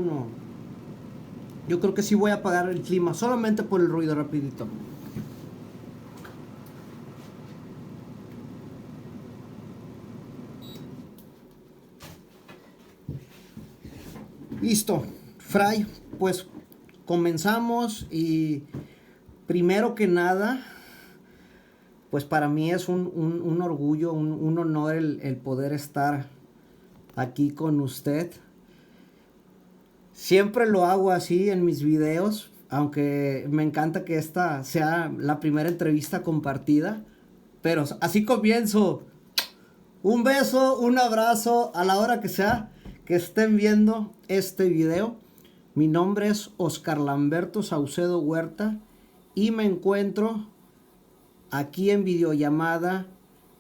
No, yo creo que sí voy a apagar el clima, solamente por el ruido, rapidito. Listo, Fray, pues comenzamos y primero que nada, pues para mí es un orgullo, un honor el poder estar aquí con usted. Siempre lo hago así en mis videos, aunque me encanta que esta sea la primera entrevista compartida, pero así comienzo. Un beso, un abrazo a la hora que sea que estén viendo este video. Mi nombre es Oscar Lamberto Saucedo Huerta y me encuentro aquí en videollamada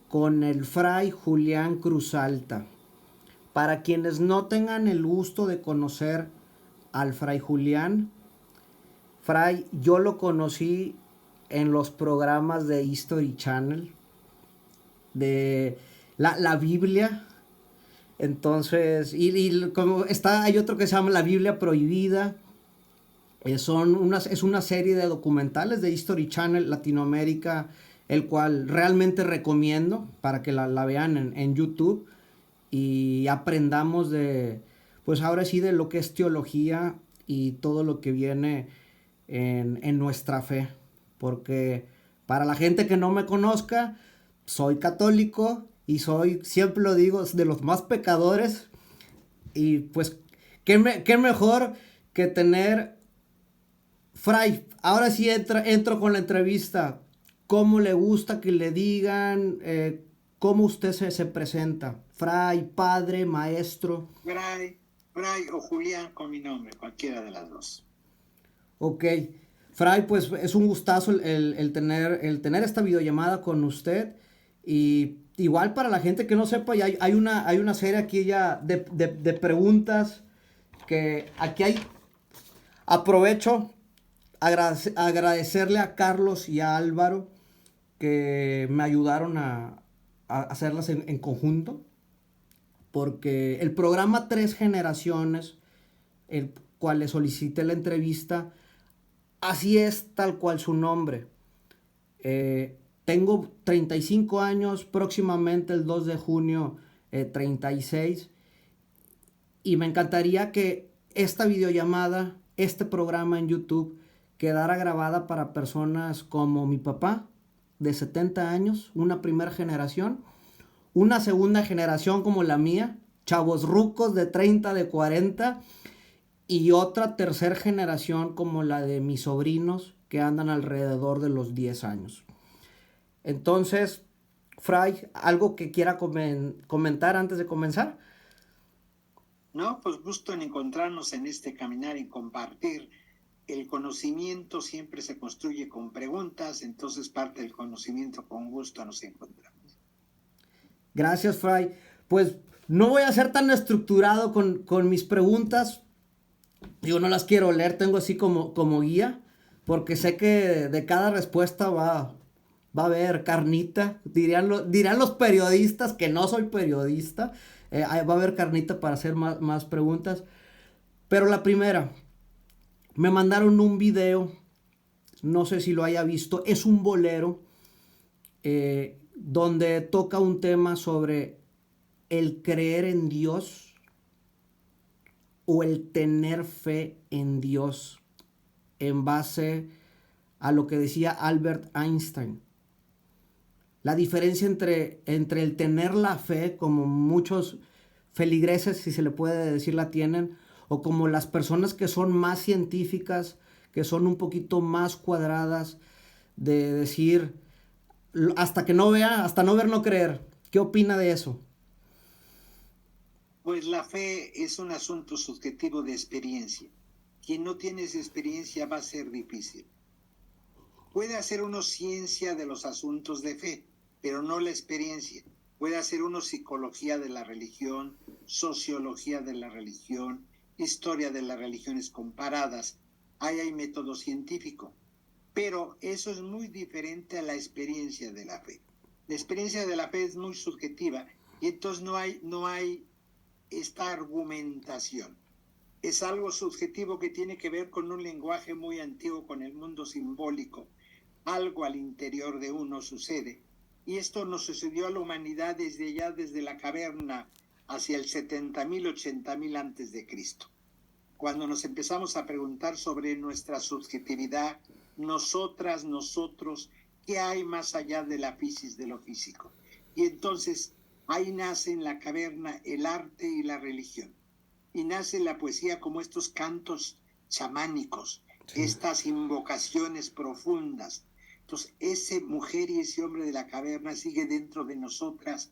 con el Fray Julián Cruzalta. Para quienes no tengan el gusto de conocer al Fray Julián, Fray, yo lo conocí en los programas de History Channel, de la Biblia. Entonces, como está, hay otro que se llama La Biblia Prohibida. Es una serie de documentales de History Channel Latinoamérica, el cual realmente recomiendo para que la vean en YouTube y aprendamos de, pues ahora sí, de lo que es teología y todo lo que viene en nuestra fe. Porque para la gente que no me conozca, soy católico y soy, siempre lo digo, de los más pecadores. Y pues, qué mejor que tener... Fray, ahora sí entro con la entrevista. ¿Cómo le gusta que le digan? ¿Cómo usted se presenta? Fray, padre, maestro. Bray o Julián con mi nombre, cualquiera de las dos. Ok. Fray, pues es un gustazo el tener esta videollamada con usted. Y igual para la gente que no sepa, ya hay una serie aquí ya de preguntas que aquí hay. Aprovecho agradecerle a Carlos y a Álvaro que me ayudaron a hacerlas en conjunto. Porque el programa Tres Generaciones, el cual le solicité la entrevista, así es tal cual su nombre. Tengo 35 años, próximamente el 2 de junio 36, y me encantaría que esta videollamada, este programa en YouTube, quedara grabada para personas como mi papá, de 70 años, una primera generación, una segunda generación como la mía, chavos rucos de 30, de 40, y otra tercera generación como la de mis sobrinos que andan alrededor de los 10 años. Entonces, Fray, ¿algo que quiera comentar antes de comenzar? No, pues gusto en encontrarnos en este caminar y compartir. El conocimiento siempre se construye con preguntas, entonces parte del conocimiento con gusto nos encontramos. Gracias, Fray. Pues no voy a ser tan estructurado con mis preguntas. Digo, no las quiero leer, tengo así como guía, porque sé que de cada respuesta va a haber carnita. Dirán los periodistas, que no soy periodista. Va a haber carnita para hacer más preguntas. Pero la primera, me mandaron un video, no sé si lo haya visto, es un bolero donde toca un tema sobre el creer en Dios o el tener fe en Dios en base a lo que decía Albert Einstein. La diferencia entre el tener la fe, como muchos feligreses, si se le puede decir, la tienen, o como las personas que son más científicas, que son un poquito más cuadradas, de decir, hasta que no vea, hasta no ver, no creer. ¿Qué opina de eso? Pues la fe es un asunto subjetivo de experiencia. Quien no tiene esa experiencia va a ser difícil. Puede hacer uno ciencia de los asuntos de fe, pero no la experiencia. Puede hacer uno psicología de la religión, sociología de la religión, historia de las religiones comparadas. Ahí hay método científico. Pero eso es muy diferente a la experiencia de la fe. La experiencia de la fe es muy subjetiva y entonces no hay esta argumentación. es algo subjetivo que tiene que ver con un lenguaje muy antiguo, con el mundo simbólico. Algo al interior de uno sucede. Y esto nos sucedió a la humanidad desde la caverna hacia el 70.000, 80.000 antes de Cristo. Cuando nos empezamos a preguntar sobre nuestra subjetividad, nosotras, nosotros, ¿qué hay más allá de la fisis de lo físico? Y entonces ahí nace en la caverna el arte y la religión. Y nace la poesía como estos cantos chamánicos, sí, estas invocaciones profundas. Entonces, ese mujer y ese hombre de la caverna sigue dentro de nosotras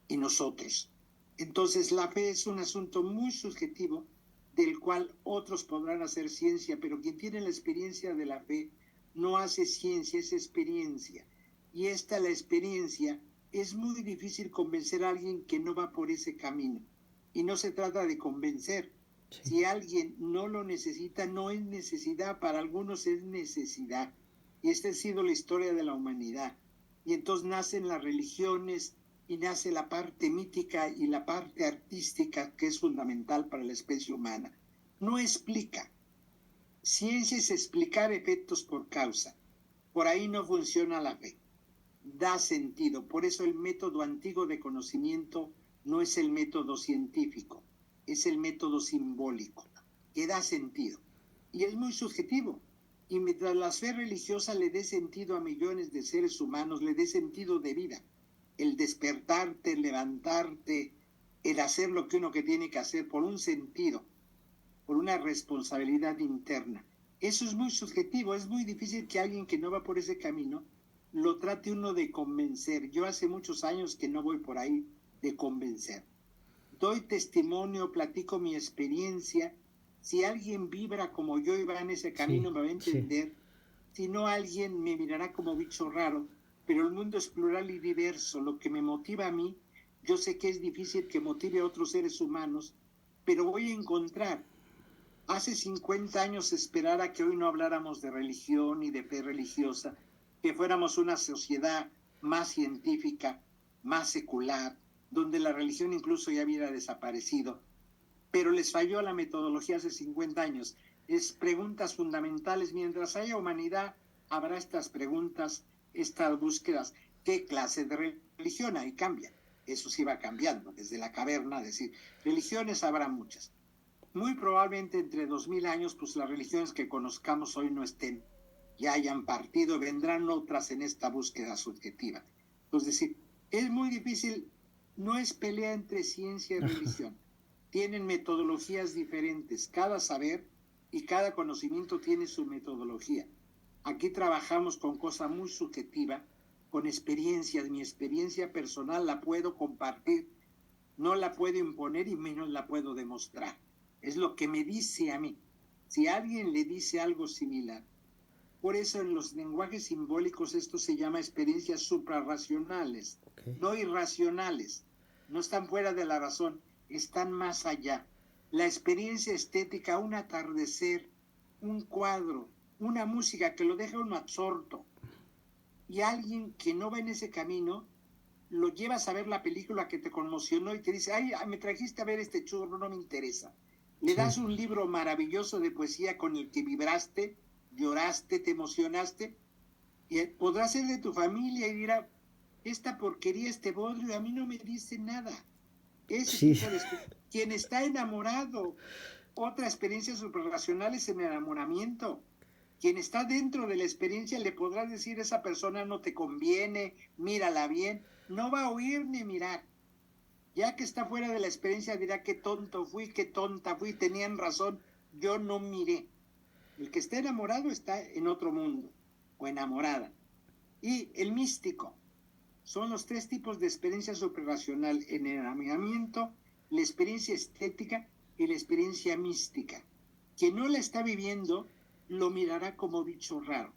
y nosotros. Entonces, la fe es un asunto muy subjetivo del cual otros podrán hacer ciencia, pero quien tiene la experiencia de la fe no hace ciencia, es experiencia. Y la experiencia, es muy difícil convencer a alguien que no va por ese camino. Y no se trata de convencer. Sí. Si alguien no lo necesita, no es necesidad. Para algunos es necesidad. Y esta ha sido la historia de la humanidad. Y entonces nacen las religiones y nace la parte mítica y la parte artística que es fundamental para la especie humana. No explica. Ciencia es explicar efectos por causa. Por ahí no funciona la fe. Da sentido. Por eso el método antiguo de conocimiento no es el método científico, es el método simbólico, que da sentido. Y es muy subjetivo. Y mientras la fe religiosa le dé sentido a millones de seres humanos, le dé sentido de vida, el despertarte, el levantarte, el hacer lo que uno que tiene que hacer por un sentido, por una responsabilidad interna. Eso es muy subjetivo, es muy difícil que alguien que no va por ese camino lo trate uno de convencer. Yo hace muchos años que no voy por ahí de convencer. Doy testimonio, platico mi experiencia. Si alguien vibra como yo y va en ese camino, sí, me va a entender. Sí. Si no, alguien me mirará como bicho raro. Pero el mundo es plural y diverso. Lo que me motiva a mí, yo sé que es difícil que motive a otros seres humanos, pero voy a encontrar. Hace 50 años esperar a que hoy no habláramos de religión y de fe religiosa, que fuéramos una sociedad más científica, más secular, donde la religión incluso ya hubiera desaparecido. Pero les falló la metodología hace 50 años. Es preguntas fundamentales. Mientras haya humanidad, habrá estas preguntas, estas búsquedas. ¿Qué clase de religión hay? Cambia. Eso sí va cambiando desde la caverna. Es decir, religiones habrá muchas. Muy probablemente entre 2000 años, pues las religiones que conozcamos hoy no estén, ya hayan partido, vendrán otras en esta búsqueda subjetiva. Es decir, es muy difícil, no es pelea entre ciencia y religión. Tienen metodologías diferentes, cada saber y cada conocimiento tiene su metodología. Aquí trabajamos con cosa muy subjetiva, con experiencias. Mi experiencia personal la puedo compartir, no la puedo imponer y menos la puedo demostrar. Es lo que me dice a mí. Si alguien le dice algo similar, por eso en los lenguajes simbólicos esto se llama experiencias suprarracionales, okay, no irracionales. No están fuera de la razón, están más allá. La experiencia estética, un atardecer, un cuadro, una música que lo deja uno absorto. Y alguien que no va en ese camino, lo llevas a ver la película que te conmocionó y te dice, ay, me trajiste a ver este churro, no me interesa. Le das un libro maravilloso de poesía con el que vibraste, lloraste, te emocionaste, y podrá ser de tu familia y dirá, esta porquería, este bodrio, a mí no me dice nada. Ese tipo de quien está enamorado, otra experiencia superracional es el enamoramiento. Quien está dentro de la experiencia le podrá decir, esa persona no te conviene, mírala bien, no va a oír ni mirar. Ya que está fuera de la experiencia dirá, qué tonto fui, qué tonta fui, tenían razón, yo no miré. El que está enamorado está en otro mundo, o enamorada. Y el místico, son los tres tipos de experiencia suprarracional: el enamoramiento, la experiencia estética y la experiencia mística. Quien no la está viviendo, lo mirará como bicho raro.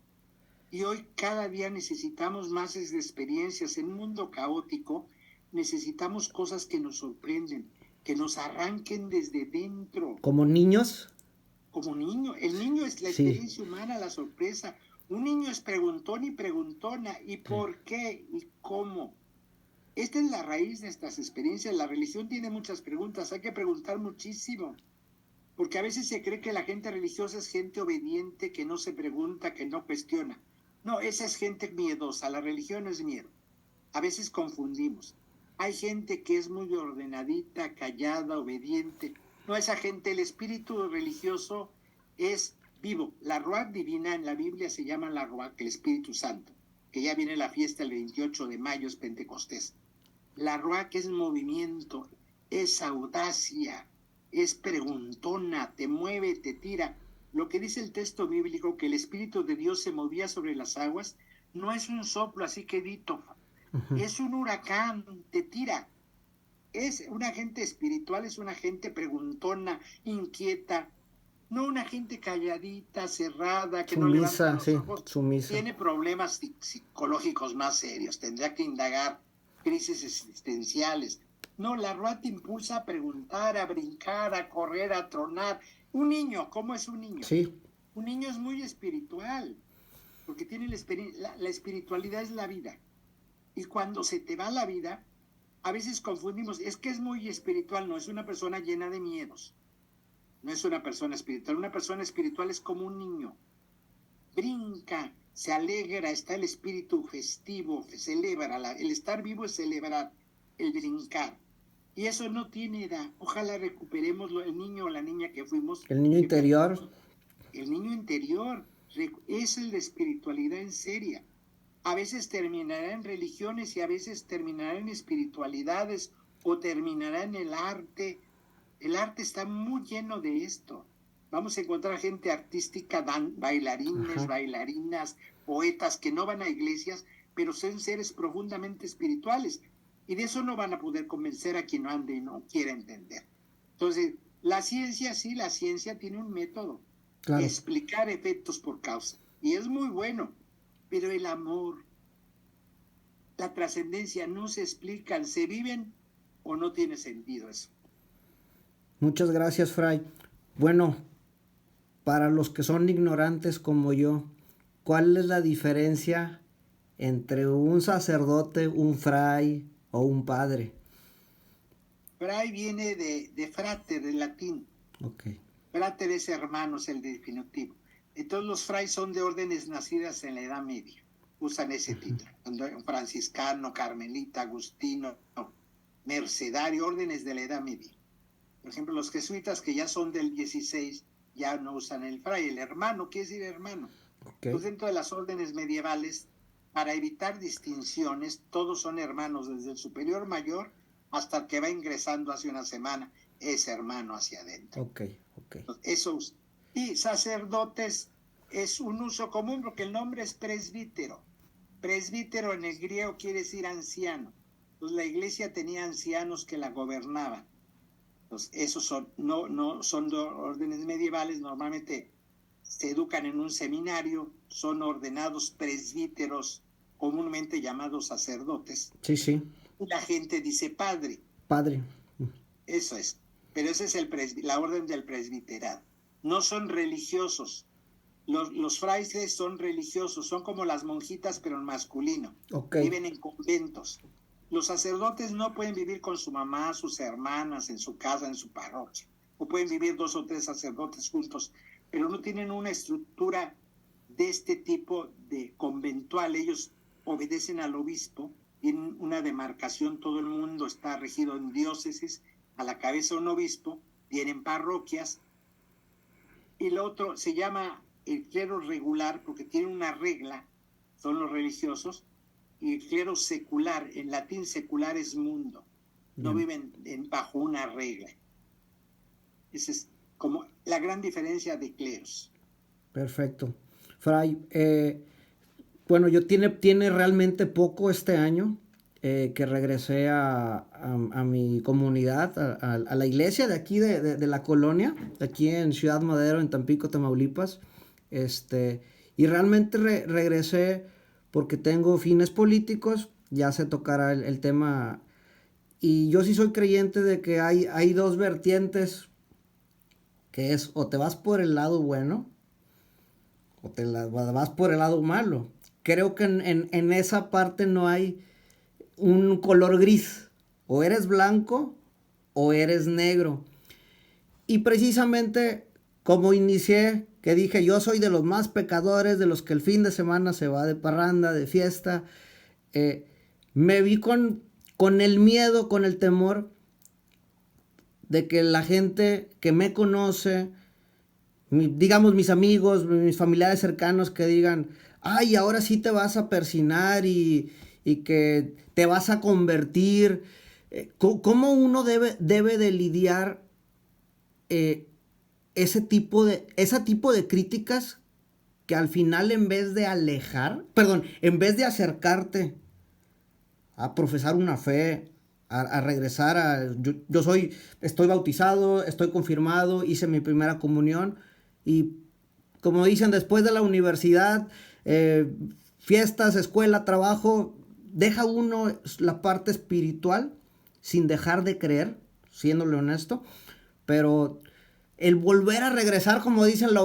Y hoy cada día necesitamos más de experiencias. En un mundo caótico necesitamos cosas que nos sorprenden, que nos arranquen desde dentro. ¿Como niños? Como niño. El niño es la experiencia humana, la sorpresa. Un niño es preguntón y preguntona. ¿Y por qué? ¿Y cómo? Esta es la raíz de estas experiencias. La religión tiene muchas preguntas. Hay que preguntar muchísimo. Porque a veces se cree que la gente religiosa es gente obediente, que no se pregunta, que no cuestiona. No, esa es gente miedosa, la religión no es miedo. A veces confundimos. Hay gente que es muy ordenadita, callada, obediente. No, esa gente, el espíritu religioso es vivo. La Ruach divina en la Biblia se llama la Ruach, el Espíritu Santo, que ya viene la fiesta el 28 de mayo, es Pentecostés. La Ruach es movimiento, es audacia, es preguntona, te mueve, te tira. Lo que dice el texto bíblico, que el Espíritu de Dios se movía sobre las aguas, no es un soplo así quedito, es un huracán, te tira. Es una gente espiritual, es una gente preguntona, inquieta, no una gente calladita, cerrada, que no levanta Sumisa, los sí, ojos. sumisa. Tiene problemas psicológicos más serios, tendría que indagar crisis existenciales. No, la Ruah te impulsa a preguntar, a brincar, a correr, a tronar. Un niño, ¿cómo es un niño? Sí, Un niño es muy espiritual, porque tiene la espiritualidad es la vida. Y cuando se te va la vida, a veces confundimos, es que es muy espiritual, no, es una persona llena de miedos, no es una persona espiritual. Una persona espiritual es como un niño, brinca, se alegra, está el espíritu festivo, celebra, el estar vivo es celebrar, el brincar. Y eso no tiene edad. Ojalá recuperemos el niño o la niña que fuimos. el niño interior. El niño interior, es el de espiritualidad en seria. A veces terminará en religiones y a veces terminará en espiritualidades o terminará en el arte. El arte está muy lleno de esto. Vamos a encontrar gente artística, bailarines, Ajá. bailarinas, poetas que no van a iglesias, pero son seres profundamente espirituales. Y de eso no van a poder convencer a quien no ande y no quiera entender. Entonces, la ciencia, sí, la ciencia tiene un método. Claro. Explicar efectos por causa. Y es muy bueno. Pero el amor, la trascendencia no se explican, se viven o no tiene sentido eso. Muchas gracias, Fray. Bueno, para los que son ignorantes como yo, ¿cuál es la diferencia entre un sacerdote, un fray o un padre? Fray viene de frater, del latín. Ok. Frater es hermano, es el definitivo. Entonces los frays son de órdenes nacidas en la Edad Media. Usan ese título. Un franciscano, carmelita, agustino, mercedario, órdenes de la Edad Media. Por ejemplo, los jesuitas que ya son del 16 ya no usan el fray. El hermano, ¿qué es decir hermano? Okay. Pues dentro de las órdenes medievales, para evitar distinciones, todos son hermanos, desde el superior mayor hasta el que va ingresando hace una semana, es hermano hacia adentro. Ok, ok. Eso. Y sacerdotes es un uso común porque el nombre es presbítero. Presbítero en el griego quiere decir anciano. Entonces la iglesia tenía ancianos que la gobernaban. Entonces esos no son órdenes medievales, normalmente se educan en un seminario, son ordenados presbíteros, comúnmente llamados sacerdotes. Sí, sí. Y la gente dice padre. Padre. Eso es. Pero esa es la orden del presbiterado. No son religiosos. Los frailes son religiosos, son como las monjitas, pero en masculino. Okay. Viven en conventos. Los sacerdotes no pueden vivir con su mamá, sus hermanas, en su casa, en su parroquia. O pueden vivir 2 o 3 sacerdotes juntos, pero no tienen una estructura de este tipo de conventual. Ellos obedecen al obispo, tienen una demarcación, todo el mundo está regido en diócesis, a la cabeza un obispo, tienen parroquias, y lo otro se llama el clero regular porque tiene una regla, son los religiosos, y el clero secular, en latín secular es mundo, no viven bajo una regla. Esa es como la gran diferencia de cleros. Perfecto. Fray, bueno, yo tiene realmente poco este año que regresé a mi comunidad, a la iglesia de aquí, de la colonia, aquí en Ciudad Madero, en Tampico, Tamaulipas. Y realmente regresé porque tengo fines políticos, ya se tocará el tema. Y yo sí soy creyente de que hay dos vertientes, que es o te vas por el lado bueno o te vas por el lado malo. Creo que en esa parte no hay un color gris. O eres blanco o eres negro. Y precisamente como inicié, que dije, yo soy de los más pecadores, de los que el fin de semana se va de parranda, de fiesta, me vi con el miedo, con el temor de que la gente que me conoce, digamos mis amigos, mis familiares cercanos, que digan, ay, ahora sí te vas a persinar y que te vas a convertir. ¿Cómo uno debe de lidiar ese tipo de críticas que al final, en vez de en vez de acercarte a profesar una fe, a regresar estoy bautizado, estoy confirmado, hice mi primera comunión y como dicen, después de la universidad, fiestas, escuela, trabajo, deja uno la parte espiritual sin dejar de creer, siéndole honesto, pero el volver a regresar, como dicen, la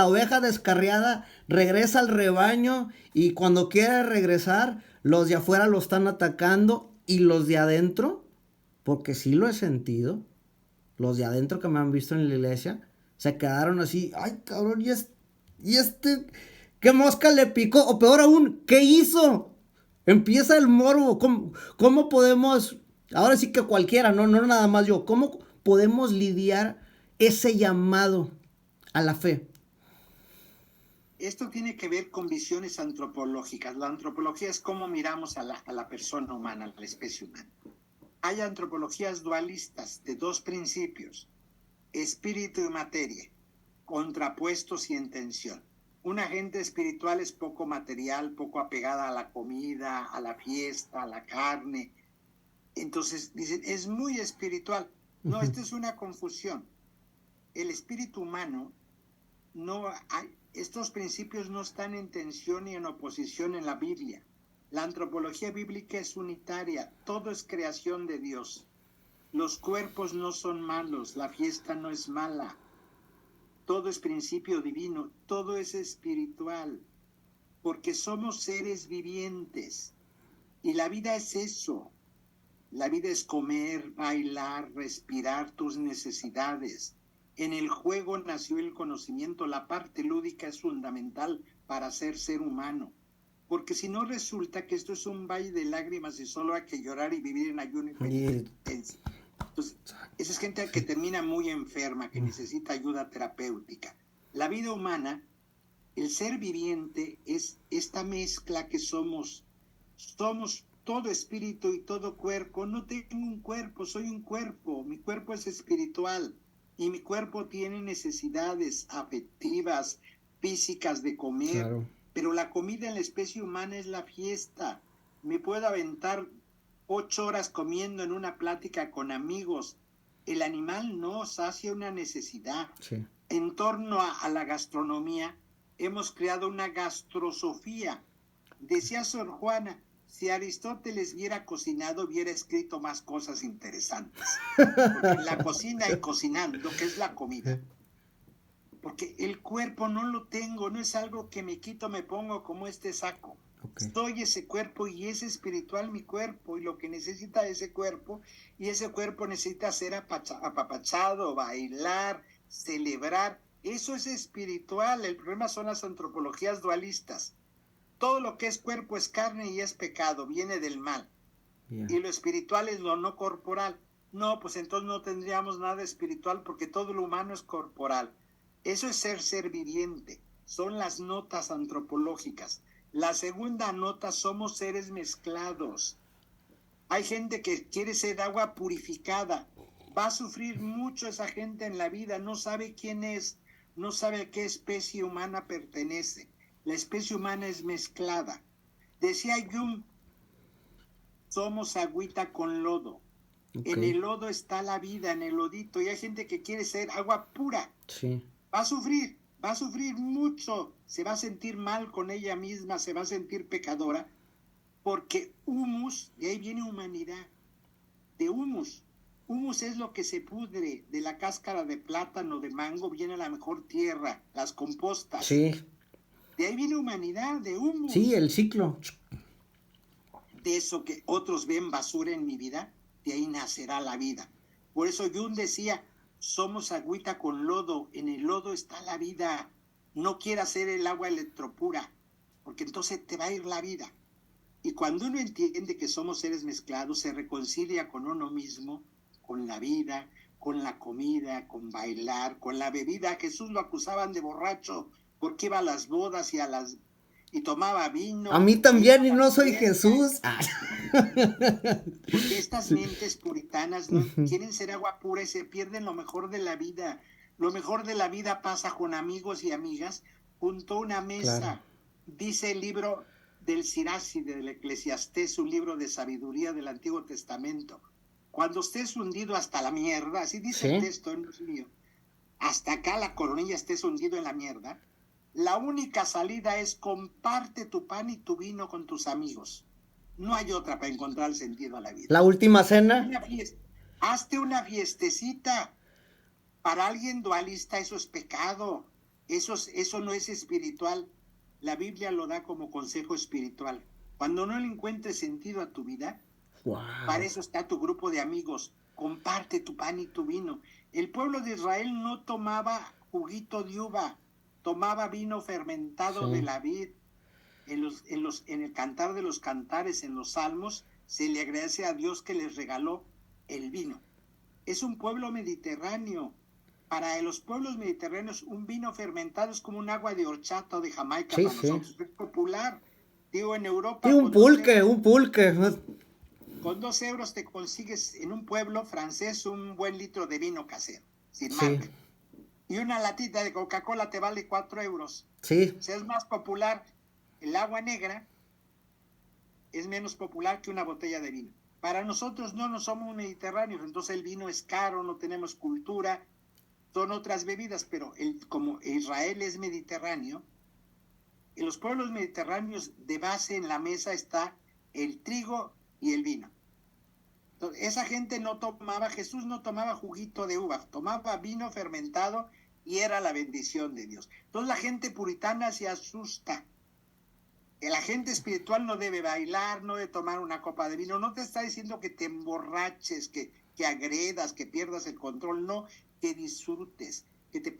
oveja descarriada regresa al rebaño y cuando quiere regresar, los de afuera lo están atacando y los de adentro, porque sí lo he sentido, los de adentro que me han visto en la iglesia, se quedaron así, ay cabrón, y este, ¿qué mosca le picó? O peor aún, ¿qué hizo? Empieza el morbo, ¿cómo podemos, ahora sí que cualquiera, no nada más yo, cómo podemos lidiar ese llamado a la fe? Esto tiene que ver con visiones antropológicas. La antropología es cómo miramos a la persona humana, a la especie humana. Hay antropologías dualistas de dos principios, espíritu y materia, contrapuestos y en tensión. Una gente espiritual es poco material, poco apegada a la comida, a la fiesta, a la carne. Entonces dicen, es muy espiritual. No, esto es una confusión. El espíritu humano estos principios no están en tensión ni en oposición en la Biblia. La antropología bíblica es unitaria, todo es creación de Dios. Los cuerpos no son malos, la fiesta no es mala. Todo es principio divino, todo es espiritual, porque somos seres vivientes. Y la vida es eso. La vida es comer, bailar, respirar tus necesidades. En el juego nació el conocimiento, la parte lúdica es fundamental para ser humano. Porque si no resulta que esto es un valle de lágrimas y solo hay que llorar y vivir en ayuno y penitencia. Entonces, esa es gente que termina muy enferma, que necesita ayuda terapéutica. La vida humana, el ser viviente, es esta mezcla que somos. Somos todo espíritu y todo cuerpo. No tengo un cuerpo, soy un cuerpo. Mi cuerpo es espiritual y mi cuerpo tiene necesidades afectivas, físicas de comer. Claro. Pero la comida en la especie humana es la fiesta. Me puedo aventar 8 horas comiendo en una plática con amigos. El animal no sacia una necesidad. Sí. En torno a la gastronomía, hemos creado una gastrosofía. Decía Sor Juana, si Aristóteles hubiera cocinado, hubiera escrito más cosas interesantes. Porque la cocina y cocinando, que es la comida. Porque el cuerpo no lo tengo, no es algo que me quito, me pongo como este saco. Okay. Soy ese cuerpo y es espiritual mi cuerpo y lo que necesita ese cuerpo, y ese cuerpo necesita ser apapachado, bailar, celebrar. Eso es espiritual. El problema son las antropologías dualistas. Todo lo que es cuerpo es carne y es pecado, viene del mal. Yeah. Y lo espiritual es lo no corporal. No, pues entonces no tendríamos nada espiritual porque todo lo humano es corporal. Eso es ser viviente. Son las notas antropológicas. La segunda nota, somos seres mezclados. Hay gente que quiere ser agua purificada. Va a sufrir mucho esa gente en la vida. No sabe quién es, no sabe a qué especie humana pertenece. La especie humana es mezclada. Decía Jung, somos agüita con lodo. Okay. En el lodo está la vida, en el lodito. Y hay gente que quiere ser agua pura. Sí. Va a sufrir mucho, se va a sentir mal con ella misma, se va a sentir pecadora, porque humus, de ahí viene humanidad, de humus. Humus es lo que se pudre, de la cáscara de plátano, de mango, viene la mejor tierra, las compostas. Sí. De ahí viene humanidad, de humus. Sí, el ciclo. De eso que otros ven basura en mi vida, de ahí nacerá la vida. Por eso Jung decía, Somos agüita con lodo, en el lodo está la vida. No quieras hacer el agua electropura, porque entonces te va a ir la vida. Y cuando uno entiende que somos seres mezclados, se reconcilia con uno mismo, con la vida, con la comida, con bailar, con la bebida. A Jesús lo acusaban de borracho porque iba a las bodas y tomaba A vino, mí e iba también, a y no las soy fiestas. Jesús. Ah. Porque estas Sí. mentes puritanas no Ujú. quieren ser agua pura y se pierden lo mejor de la vida. Lo mejor de la vida pasa con amigos y amigas junto a una Claro. mesa. Dice el libro del Sirach del Eclesiastés, un libro de sabiduría del Antiguo Testamento. Cuando estés hundido hasta la mierda, así dice el Sí. texto, no es mío, hasta acá la coronilla estés hundido en la mierda, la única salida es comparte tu pan y tu vino con tus amigos. No hay otra para encontrar el sentido a la vida. La última cena. Una fiesta. Hazte una fiestecita. Para alguien dualista eso es pecado. Eso no es espiritual. La Biblia lo da como consejo espiritual. Cuando no le encuentres sentido a tu vida, para Wow. eso está tu grupo de amigos. Comparte tu pan y tu vino. El pueblo de Israel no tomaba juguito de uva, tomaba vino fermentado de Sí. la vid. En el cantar de los cantares, en los salmos, se le agradece a Dios que les regaló el vino. Es un pueblo mediterráneo. Para los pueblos mediterráneos, un vino fermentado es como un agua de horchata o de Jamaica Sí, para sí. nosotros. Es popular. Digo, en Sí, Europa un pulque. con 2 euros te consigues en un pueblo francés un buen litro de vino casero, sin Sí, marca. Y una latita de Coca-Cola te vale 4 euros. sí. O sea, es más popular el agua negra, es menos popular que una botella de vino. Para nosotros no somos mediterráneos, entonces el vino es caro, no tenemos cultura, son otras bebidas, pero como Israel es mediterráneo, en los pueblos mediterráneos de base en la mesa está el trigo y el vino. Entonces, esa gente no tomaba, Jesús no tomaba juguito de uva, tomaba vino fermentado y era la bendición de Dios. Entonces la gente puritana se asusta. La gente espiritual no debe bailar, no debe tomar una copa de vino, no te está diciendo que te emborraches, que agredas, que pierdas el control, no, que disfrutes, que te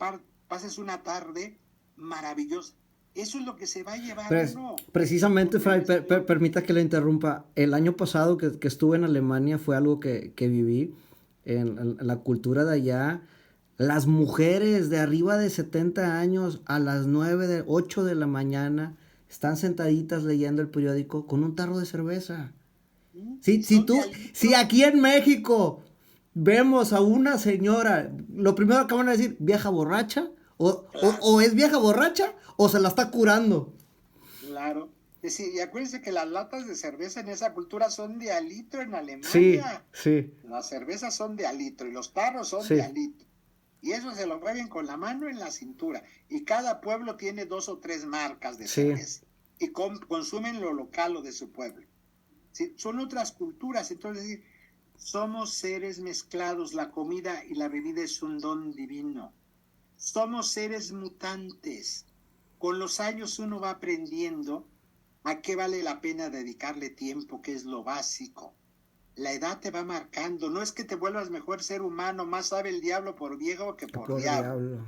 pases una tarde maravillosa. Eso es lo que se va a llevar uno. Precisamente, Porque Fray, Señor, permita que le interrumpa. El año pasado que estuve en Alemania fue algo que viví en la cultura de allá. Las mujeres de arriba de 70 años a las 8 de la mañana están sentaditas leyendo el periódico con un tarro de cerveza. y son de al Si litro, aquí en México vemos a una señora, lo primero que van a decir, vieja borracha, claro, o es vieja borracha o se la está curando. claro. Decir, y acuérdense que las latas de cerveza en esa cultura son de al litro en Sí, Alemania. sí, Las cervezas son de al litro y los tarros son de sí, al litro. Y eso se lo mueven con la mano en la cintura. Y cada pueblo tiene 2 o 3 marcas de sí. cerveza. Y consumen lo local o de su pueblo. ¿Sí? Son otras culturas. Entonces, somos seres mezclados. La comida y la bebida es un don divino. Somos seres mutantes. Con los años uno va aprendiendo a qué vale la pena dedicarle tiempo, que es lo básico. La edad te va marcando. No es que te vuelvas mejor ser humano, más sabe el diablo por viejo que por Por diablo. diablo.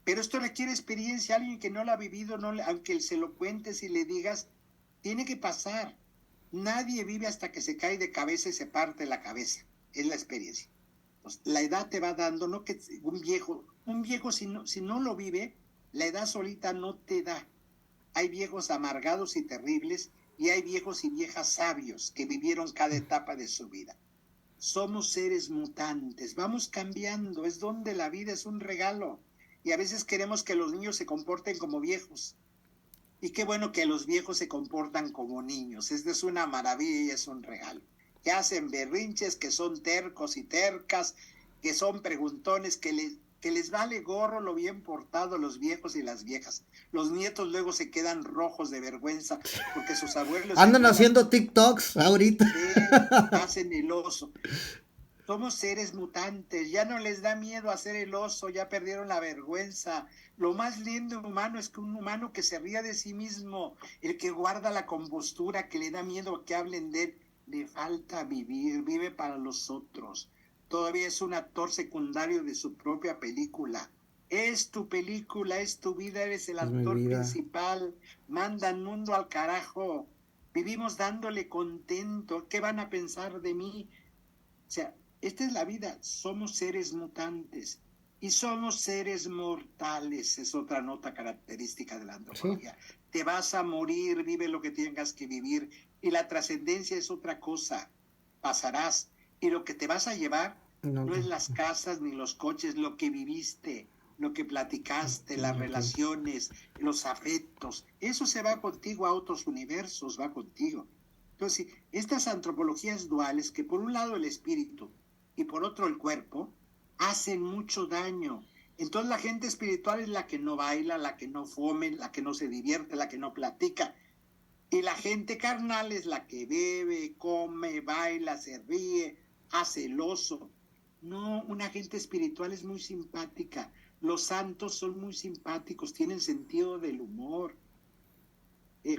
Pero esto requiere experiencia. Alguien que no la ha vivido, aunque se lo cuentes y le digas, tiene que pasar. Nadie vive hasta que se cae de cabeza y se parte la cabeza. Es la experiencia. Pues, la edad te va dando, no que un viejo si no lo vive, la edad solita no te da. Hay viejos amargados y terribles y hay viejos y viejas sabios que vivieron cada etapa de su vida. Somos seres mutantes, vamos cambiando, es donde la vida es un regalo. Y a veces queremos que los niños se comporten como viejos. Y qué bueno que los viejos se comportan como niños. Esto es una maravilla y es un regalo. Que hacen berrinches, que son tercos y tercas, que son preguntones, que les vale gorro lo bien portado los viejos y las viejas. Los nietos luego se quedan rojos de vergüenza porque sus abuelos Andan siempre las haciendo TikToks ahorita. hacen el oso. Somos seres mutantes, ya no les da miedo hacer el oso, ya perdieron la vergüenza. Lo más lindo humano es que un humano que se ría de sí mismo, el que guarda la compostura, que le da miedo que hablen de él, le falta vivir, vive para los otros. todavía es un actor secundario de su propia película. Es tu película, es tu vida, eres el actor principal. Manda el mundo al carajo. Vivimos dándole contento. ¿Qué van a pensar de mí? O sea, esta es la vida. Somos seres mutantes y somos seres mortales. Es otra nota característica de la antropología. Sí. Te vas a morir, vive lo que tengas que vivir. Y la trascendencia es otra cosa. Pasarás. Y lo que te vas a llevar no es las casas ni los coches, lo que viviste, lo que platicaste, las relaciones, los afectos. Eso se va contigo a otros universos, va contigo. Entonces, estas antropologías duales, que por un lado el espíritu y por otro el cuerpo, hacen mucho daño. Entonces la gente espiritual es la que no baila, la que no fome, la que no se divierte, la que no platica. Y la gente carnal es la que bebe, come, baila, se ríe, hace el oso. No, una gente espiritual es muy simpática. Los santos son muy simpáticos, tienen sentido del humor.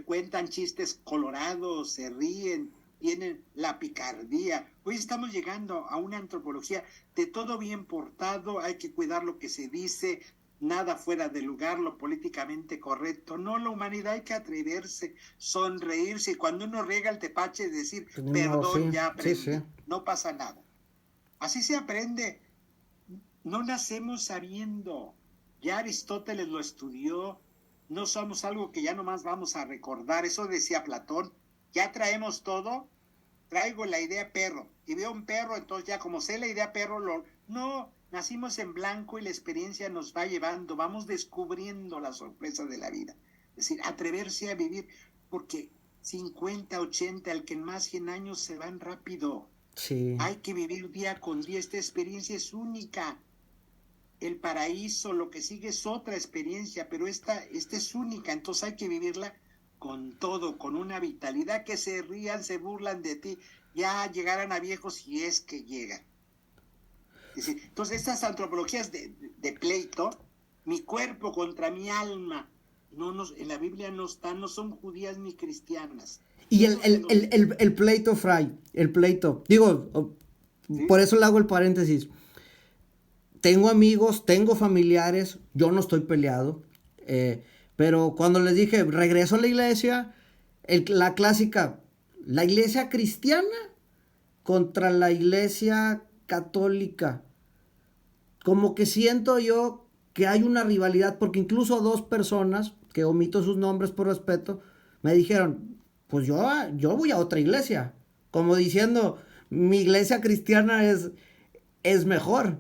Cuentan chistes colorados, se ríen, tienen la picardía. Hoy estamos llegando a una antropología de todo bien portado, hay que cuidar lo que se dice, nada fuera de lugar, lo políticamente correcto. No, la humanidad hay que atreverse, sonreírse. Cuando uno riega el tepache, decir, perdón, sí, ya aprendí, sí. No pasa nada. Así se aprende. No nacemos sabiendo. Ya Aristóteles lo estudió. No somos algo que ya nomás vamos a recordar. Eso decía Platón. Ya traemos todo. Traigo la idea perro. Y veo un perro, entonces ya como sé la idea perro, no, nacimos en blanco y la experiencia nos va llevando. Vamos descubriendo la sorpresa de la vida. Es decir, atreverse a vivir. Porque 50, 80, el que en más 100 años se van rápido. Sí. Hay que vivir día con día. Esta experiencia es única. El paraíso, lo que sigue es otra experiencia, pero esta es única, entonces hay que vivirla con todo, con una vitalidad, que se rían, se burlan de ti, ya llegarán a viejos si es que llegan. Es decir, entonces estas antropologías de pleito, mi cuerpo contra mi alma, en la Biblia no están, no son judías ni cristianas. Y el pleito, Fray, el pleito, digo, ¿sí? Por eso le hago el paréntesis. Tengo amigos, tengo familiares, yo no estoy peleado, pero cuando les dije, regreso a la iglesia, la clásica, la iglesia cristiana contra la iglesia católica, como que siento yo que hay una rivalidad, porque incluso dos personas, que omito sus nombres por respeto, me dijeron, pues yo voy a otra iglesia, como diciendo, mi iglesia cristiana es mejor.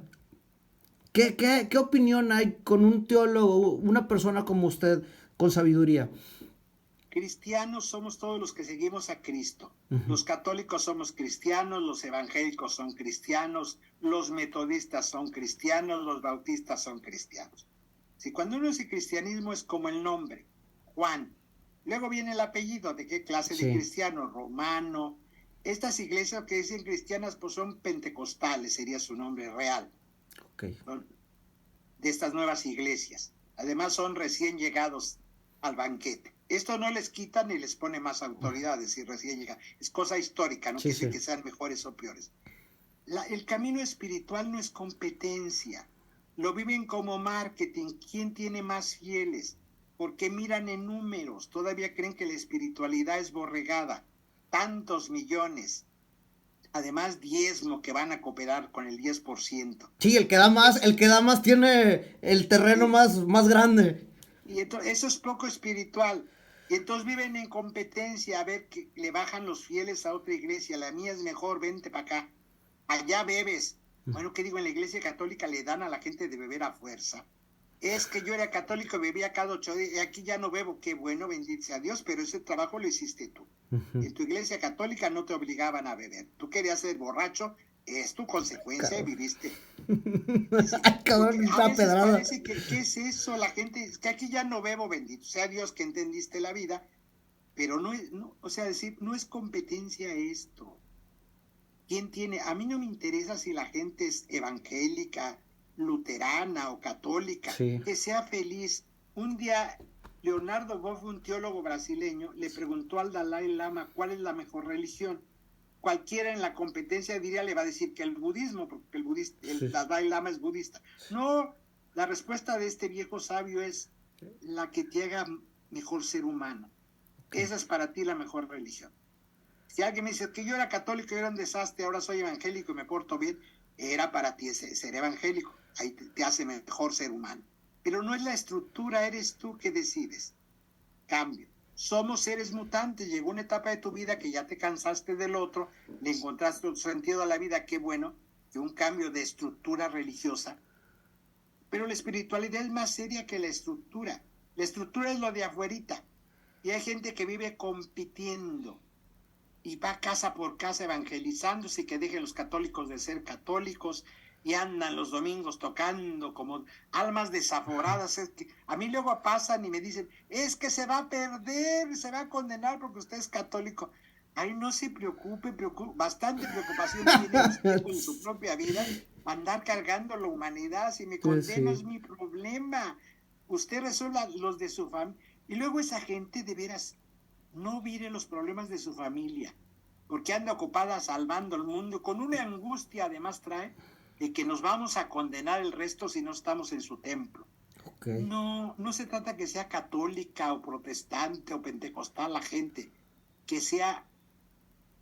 ¿Qué opinión hay con un teólogo, una persona como usted, con sabiduría? Cristianos somos todos los que seguimos a Cristo. Uh-huh. Los católicos somos cristianos, los evangélicos son cristianos, los metodistas son cristianos, los bautistas son cristianos. Si cuando uno dice cristianismo es como el nombre, Juan. Luego viene el apellido, ¿de qué clase de cristiano? Romano. Estas iglesias que dicen cristianas pues son pentecostales, sería su nombre real. Okay. De estas nuevas iglesias. Además son recién llegados al banquete. Esto no les quita ni les pone más autoridades si recién llegan. Es cosa histórica, no quiere decir que sean mejores o peores. El camino espiritual no es competencia. Lo viven como marketing. ¿Quién tiene más fieles? Porque miran en números. Todavía creen que la espiritualidad es borregada. Tantos millones. Además, diezmo que van a cooperar con el 10%. Sí, el que da más tiene el terreno más grande. Y entonces, eso es poco espiritual. Y entonces viven en competencia, a ver que le bajan los fieles a otra iglesia. La mía es mejor, vente para acá. Allá bebes. Bueno, ¿qué digo? En la iglesia católica le dan a la gente de beber a fuerza. Es que yo era católico, bebía cada 8 días y aquí ya no bebo. Qué bueno, bendito sea Dios, pero ese trabajo lo hiciste tú. Uh-huh. En tu iglesia católica no te obligaban a beber. Tú querías ser borracho, es tu consecuencia y viviste. Cabrón, a veces parece que ¿qué es eso? La gente, es que aquí ya no bebo, bendito sea Dios que entendiste la vida, pero o sea, decir, no es competencia esto. ¿Quién tiene? A mí no me interesa si la gente es evangélica, luterana o católica, que sea feliz. Un día Leonardo Boff, un teólogo brasileño, le preguntó al Dalai Lama cuál es la mejor religión. cualquiera en la competencia diría, le va a decir que el budismo, porque el Dalai Lama es budista. No, la respuesta de este viejo sabio es la que te haga mejor ser humano. Esa es para ti la mejor religión. Si alguien me dice que yo era católico y era un desastre, ahora soy evangélico y me porto bien, era para ti ser evangélico. Ahí te hace mejor ser humano. Pero no es la estructura, eres tú que decides. Cambio. Somos seres mutantes. Llegó una etapa de tu vida que ya te cansaste del otro, le encontraste un sentido a la vida, qué bueno, y un cambio de estructura religiosa. Pero la espiritualidad es más seria que la estructura. La estructura es lo de afuerita. Y hay gente que vive compitiendo y va casa por casa evangelizándose, y que dejen los católicos de ser católicos y andan los domingos tocando como almas desaforadas. Es que a mí luego pasan y me dicen, es que se va a perder, se va a condenar porque usted es católico. Ay, no se preocupe, bastante preocupación tiene usted con su propia vida, andar cargando la humanidad. Si me condeno es mi problema. Usted resuelva los de su familia. Y luego esa gente de veras no mire los problemas de su familia, porque anda ocupada salvando el mundo, con una angustia además trae de que nos vamos a condenar el resto si no estamos en su templo. Okay. No se trata que sea católica o protestante o pentecostal la gente, que sea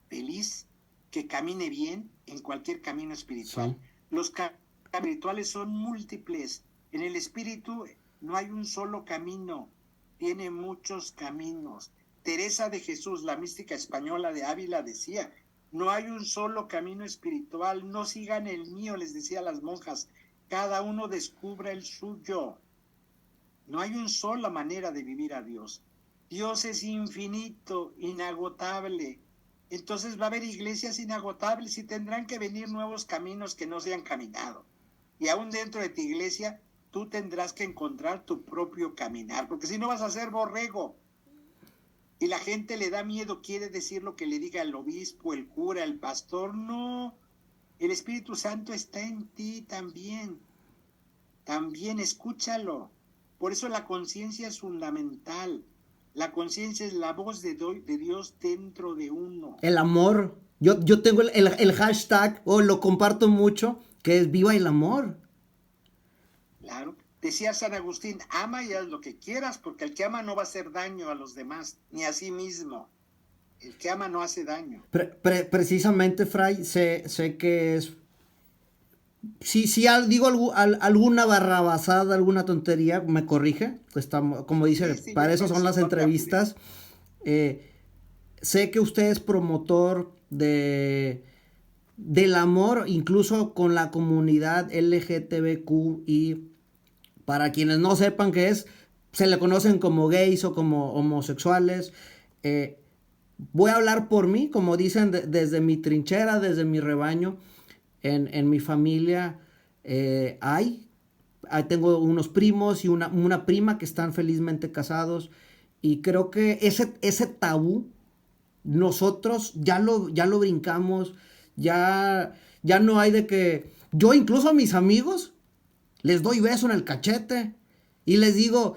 feliz, que camine bien en cualquier camino espiritual. Sí. Los caminos espirituales son múltiples. En el espíritu no hay un solo camino, tiene muchos caminos. Teresa de Jesús, la mística española de Ávila, decía, no hay un solo camino espiritual, no sigan el mío, les decía a las monjas, cada uno descubra el suyo. No hay una sola manera de vivir a Dios. Dios es infinito, inagotable. Entonces va a haber iglesias inagotables y tendrán que venir nuevos caminos que no se han caminado. Y aún dentro de tu iglesia, tú tendrás que encontrar tu propio caminar, porque si no vas a ser borrego. Y la gente le da miedo, quiere decir lo que le diga el obispo, el cura, el pastor. No, el Espíritu Santo está en ti también. También escúchalo. Por eso la conciencia es fundamental. La conciencia es la voz de Dios dentro de uno. El amor. Yo tengo el hashtag, lo comparto mucho, que es viva el amor. Claro. Decía San Agustín, ama y haz lo que quieras, porque el que ama no va a hacer daño a los demás, ni a sí mismo. El que ama no hace daño. Precisamente, Fray, sé que es... Si digo alguna barrabasada, alguna tontería, me corrige. Estamos, como dice, sí, para eso son las entrevistas. Sé que usted es promotor del amor, incluso con la comunidad LGTBQ, y para quienes no sepan qué es, se le conocen como gays o como homosexuales. Voy a hablar por mí, como dicen, desde mi trinchera, desde mi rebaño. En mi familia tengo unos primos y una prima que están felizmente casados, y creo que ese tabú nosotros ya lo brincamos. Ya no hay de que... Yo incluso a mis amigos les doy beso en el cachete y les digo,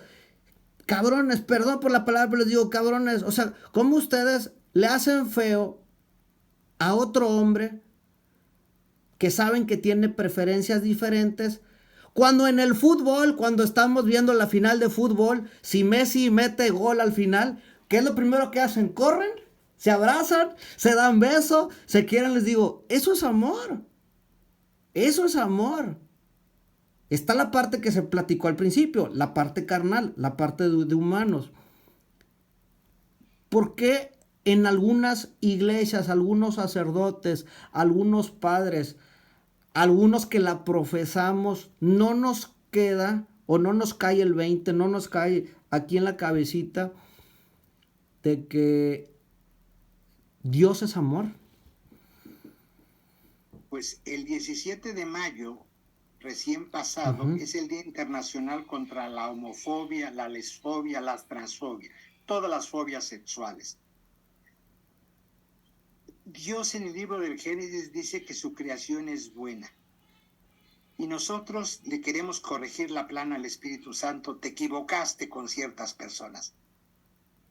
cabrones, perdón por la palabra, pero les digo, cabrones, o sea, ¿cómo ustedes le hacen feo a otro hombre que saben que tiene preferencias diferentes? Cuando en el fútbol, cuando estamos viendo la final de fútbol, si Messi mete gol al final, ¿qué es lo primero que hacen? Corren, se abrazan, se dan beso, se quieren. Les digo, eso es amor. Eso es amor. Está la parte que se platicó al principio, la parte carnal, la parte de humanos. ¿Por qué en algunas iglesias, algunos sacerdotes, algunos padres, algunos que la profesamos, no nos queda o no nos cae el 20, no nos cae aquí en la cabecita de que Dios es amor? Pues el 17 de mayo, recién pasado, es el Día Internacional contra la homofobia, la lesfobia, la transfobia, todas las fobias sexuales. Dios en el libro del Génesis dice que su creación es buena. Y nosotros le queremos corregir la plana al Espíritu Santo. Te equivocaste con ciertas personas.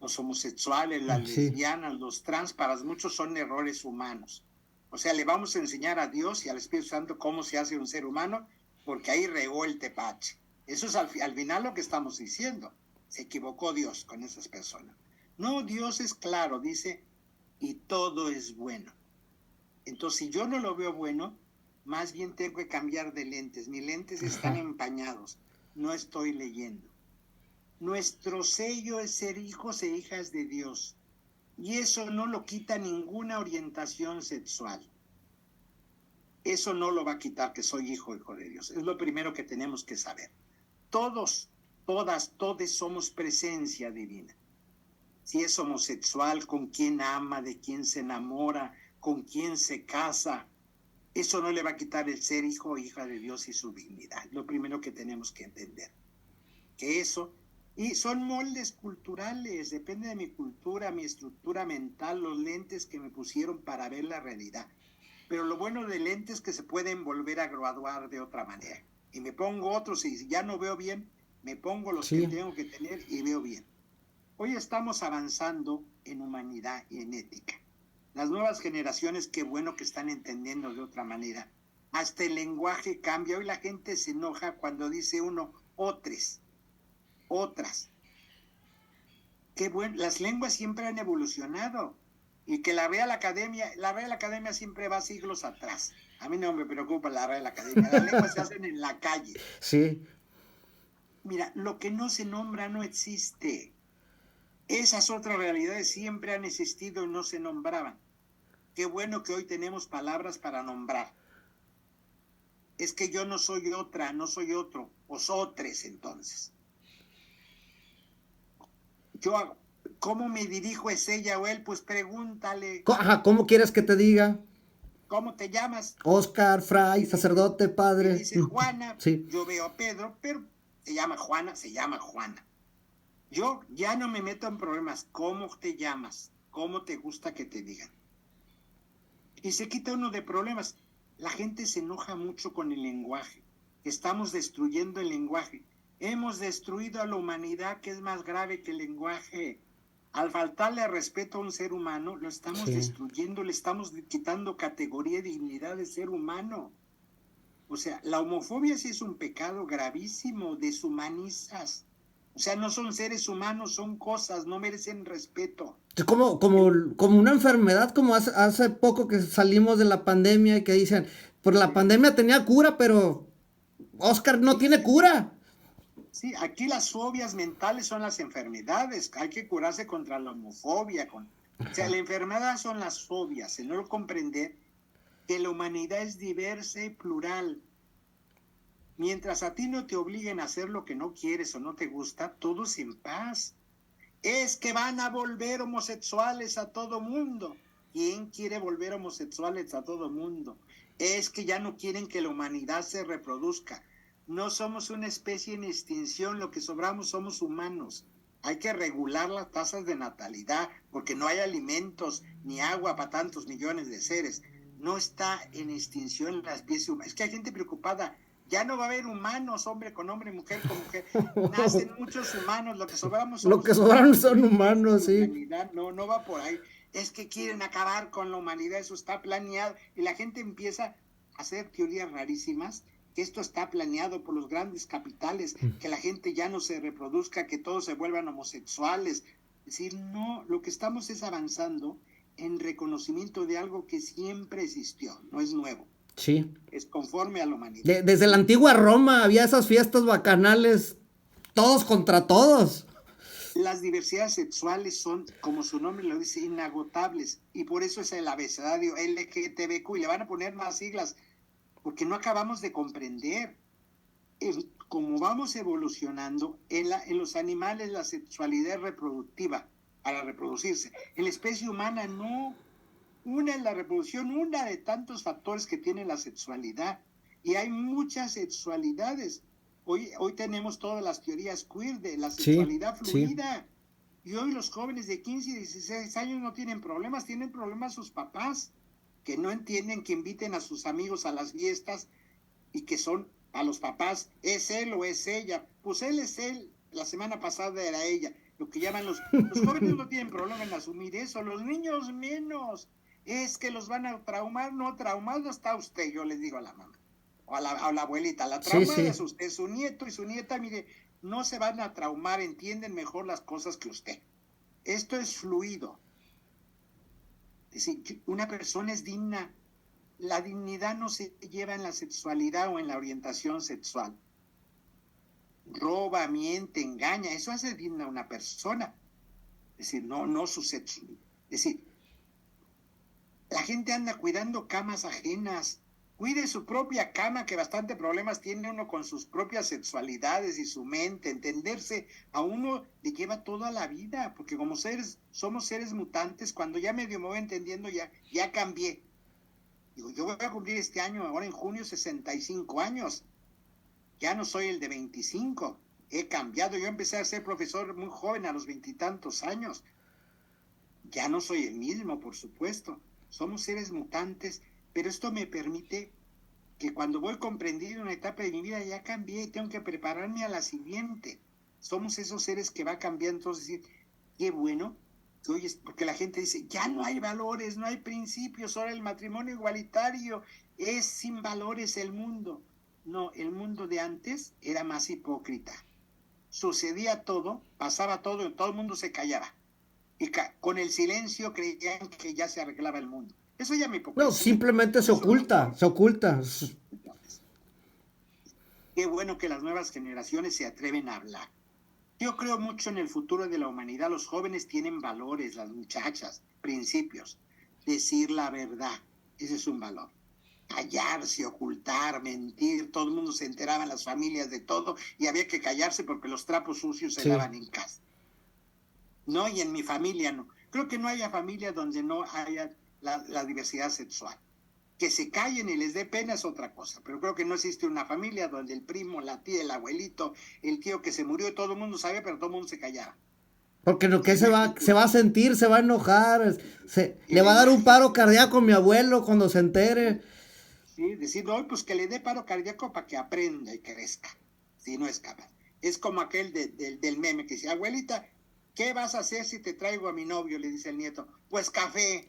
los homosexuales, las Sí. lesbianas, los trans, para muchos son errores humanos. O sea, le vamos a enseñar a Dios y al Espíritu Santo cómo se hace un ser humano, porque ahí regó el tepache. Eso es al final lo que estamos diciendo. Se equivocó Dios con esas personas. No, Dios es claro, dice, y todo es bueno. Entonces, si yo no lo veo bueno, más bien tengo que cambiar de lentes. Mis lentes están empañados. No estoy leyendo. Nuestro sello es ser hijos e hijas de Dios. Y eso no lo quita ninguna orientación sexual. Eso no lo va a quitar que soy hijo de Dios. Es lo primero que tenemos que saber. Todos, todas, todes somos presencia divina. Si es homosexual, con quién ama, de quién se enamora, con quién se casa, eso no le va a quitar el ser hijo o hija de Dios y su dignidad. Lo primero que tenemos que entender. Que eso, y son moldes culturales, depende de mi cultura, mi estructura mental, los lentes que me pusieron para ver la realidad. Pero lo bueno de lentes es que se pueden volver a graduar de otra manera. Y me pongo otros, y si ya no veo bien, me pongo los que tengo que tener y veo bien. Hoy estamos avanzando en humanidad y en ética. Las nuevas generaciones, qué bueno que están entendiendo de otra manera. Hasta el lenguaje cambia. Hoy la gente se enoja cuando dice uno otras. Qué bueno, las lenguas siempre han evolucionado. Y que la Real Academia siempre va siglos atrás. A mí no me preocupa la Real Academia. Las lenguas se hacen en la calle. Sí. Mira, lo que no se nombra no existe. Esas otras realidades siempre han existido y no se nombraban. Qué bueno que hoy tenemos palabras para nombrar. Es que yo no soy otra, no soy otro, osotres entonces. Yo, ¿cómo me dirijo? ¿Es ella o él? Pues pregúntale. Ajá, ¿cómo quieres que te diga? ¿Cómo te llamas? Oscar, fray, sacerdote, padre. Me dice Juana. Sí. Yo veo a Pedro, pero se llama Juana. Yo ya no me meto en problemas. ¿Cómo te llamas? ¿Cómo te gusta que te digan? Y se quita uno de problemas. La gente se enoja mucho con el lenguaje. Estamos destruyendo el lenguaje. Hemos destruido a la humanidad, que es más grave que el lenguaje. Al faltarle respeto a un ser humano, lo estamos destruyendo, le estamos quitando categoría y dignidad de ser humano. O sea, la homofobia sí es un pecado gravísimo, deshumanizas. O sea, no son seres humanos, son cosas, no merecen respeto. Como una enfermedad, como hace poco que salimos de la pandemia y que dicen, pues la pandemia tenía cura, pero Oscar no tiene cura. Sí, aquí las fobias mentales son las enfermedades. Hay que curarse contra la homofobia. O sea, la enfermedad son las fobias. El no comprender que la humanidad es diversa y plural. Mientras a ti no te obliguen a hacer lo que no quieres o no te gusta, todo es en paz. Es que van a volver homosexuales a todo mundo. ¿Quién quiere volver homosexuales a todo mundo? Es que ya no quieren que la humanidad se reproduzca. No somos una especie en extinción, lo que sobramos somos humanos. Hay que regular las tasas de natalidad, porque no hay alimentos ni agua para tantos millones de seres. No está en extinción la especie humana. Es que hay gente preocupada. Ya no va a haber humanos, hombre con hombre, mujer con mujer. Nacen muchos humanos, lo que sobramos somos Lo que sobraron son humanos, sí. No va por ahí. Es que quieren acabar con la humanidad, eso está planeado. Y la gente empieza a hacer teorías rarísimas, que esto está planeado por los grandes capitales, que la gente ya no se reproduzca, que todos se vuelvan homosexuales. Es decir, no, lo que estamos es avanzando en reconocimiento de algo que siempre existió, no es nuevo. Sí. Es conforme a la humanidad. Desde la antigua Roma había esas fiestas bacanales, todos contra todos. Las diversidades sexuales son, como su nombre lo dice, inagotables. Y por eso es el abecedario LGTBQ. Y le van a poner más siglas, porque no acabamos de comprender. Como vamos evolucionando, en los animales la sexualidad es reproductiva, para reproducirse. En la especie humana no. Una es la reproducción, una de tantos factores que tiene la sexualidad. Y hay muchas sexualidades. Hoy tenemos todas las teorías queer de la sexualidad fluida. Sí. Y hoy los jóvenes de 15 y 16 años no tienen problemas, tienen problemas sus papás, que no entienden que inviten a sus amigos a las fiestas y que son a los papás, es él o es ella. Pues él es él, la semana pasada era ella. Lo que llaman los jóvenes no tienen problema en asumir eso, los niños menos. Es que los van a traumar, no, traumado está usted, yo les digo a la mamá, o a la abuelita, la traumada Sí, es usted, su nieto y su nieta, mire, no se van a traumar, entienden mejor las cosas que usted. Esto es fluido. Es decir, una persona es digna. La dignidad no se lleva en la sexualidad o en la orientación sexual. Roba, miente, engaña, eso hace digna a una persona. Es decir, no su sexo. Es decir, la gente anda cuidando camas ajenas. Cuide su propia cama, que bastante problemas tiene uno con sus propias sexualidades y su mente. Entenderse a uno le lleva toda la vida, porque como somos seres mutantes. Cuando ya medio me voy entendiendo, ya cambié. Digo, yo voy a cumplir este año, ahora en junio, 65 años. Ya no soy el de 25. He cambiado. Yo empecé a ser profesor muy joven, a los 20 y tantos años. Ya no soy el mismo, por supuesto. Somos seres mutantes, pero esto me permite que cuando voy comprendiendo una etapa de mi vida ya cambié y tengo que prepararme a la siguiente. Somos esos seres que va cambiando. Entonces, decir, qué bueno que hoy porque la gente dice, ya no hay valores, no hay principios, ahora el matrimonio igualitario es sin valores el mundo. No, el mundo de antes era más hipócrita. Sucedía todo, pasaba todo y todo el mundo se callaba. Y con el silencio creían que ya se arreglaba el mundo. Eso ya me No, hipocresía. simplemente se oculta, se oculta. Qué bueno que las nuevas generaciones se atreven a hablar. Yo creo mucho en el futuro de la humanidad. Los jóvenes tienen valores, las muchachas, principios. Decir la verdad, ese es un valor. Callarse, ocultar, mentir, todo el mundo se enteraba en las familias de todo y había que callarse porque los trapos sucios se lavan en casa. No, y en mi familia no. Creo que no haya familia donde no haya la diversidad sexual. Que se callen y les dé pena es otra cosa, pero creo que no existe una familia donde el primo, la tía, el abuelito, el tío que se murió, todo el mundo sabía, pero todo el mundo se callaba. Porque lo que Y se va a sentir, se va a enojar, le la va a dar un imagen, paro cardíaco a mi abuelo cuando se entere. sí, decir, no, pues que le dé paro cardíaco para que aprenda y crezca, si no es capaz. Es como aquel del meme que dice, abuelita, ¿qué vas a hacer si te traigo a mi novio? Le dice el nieto, pues café.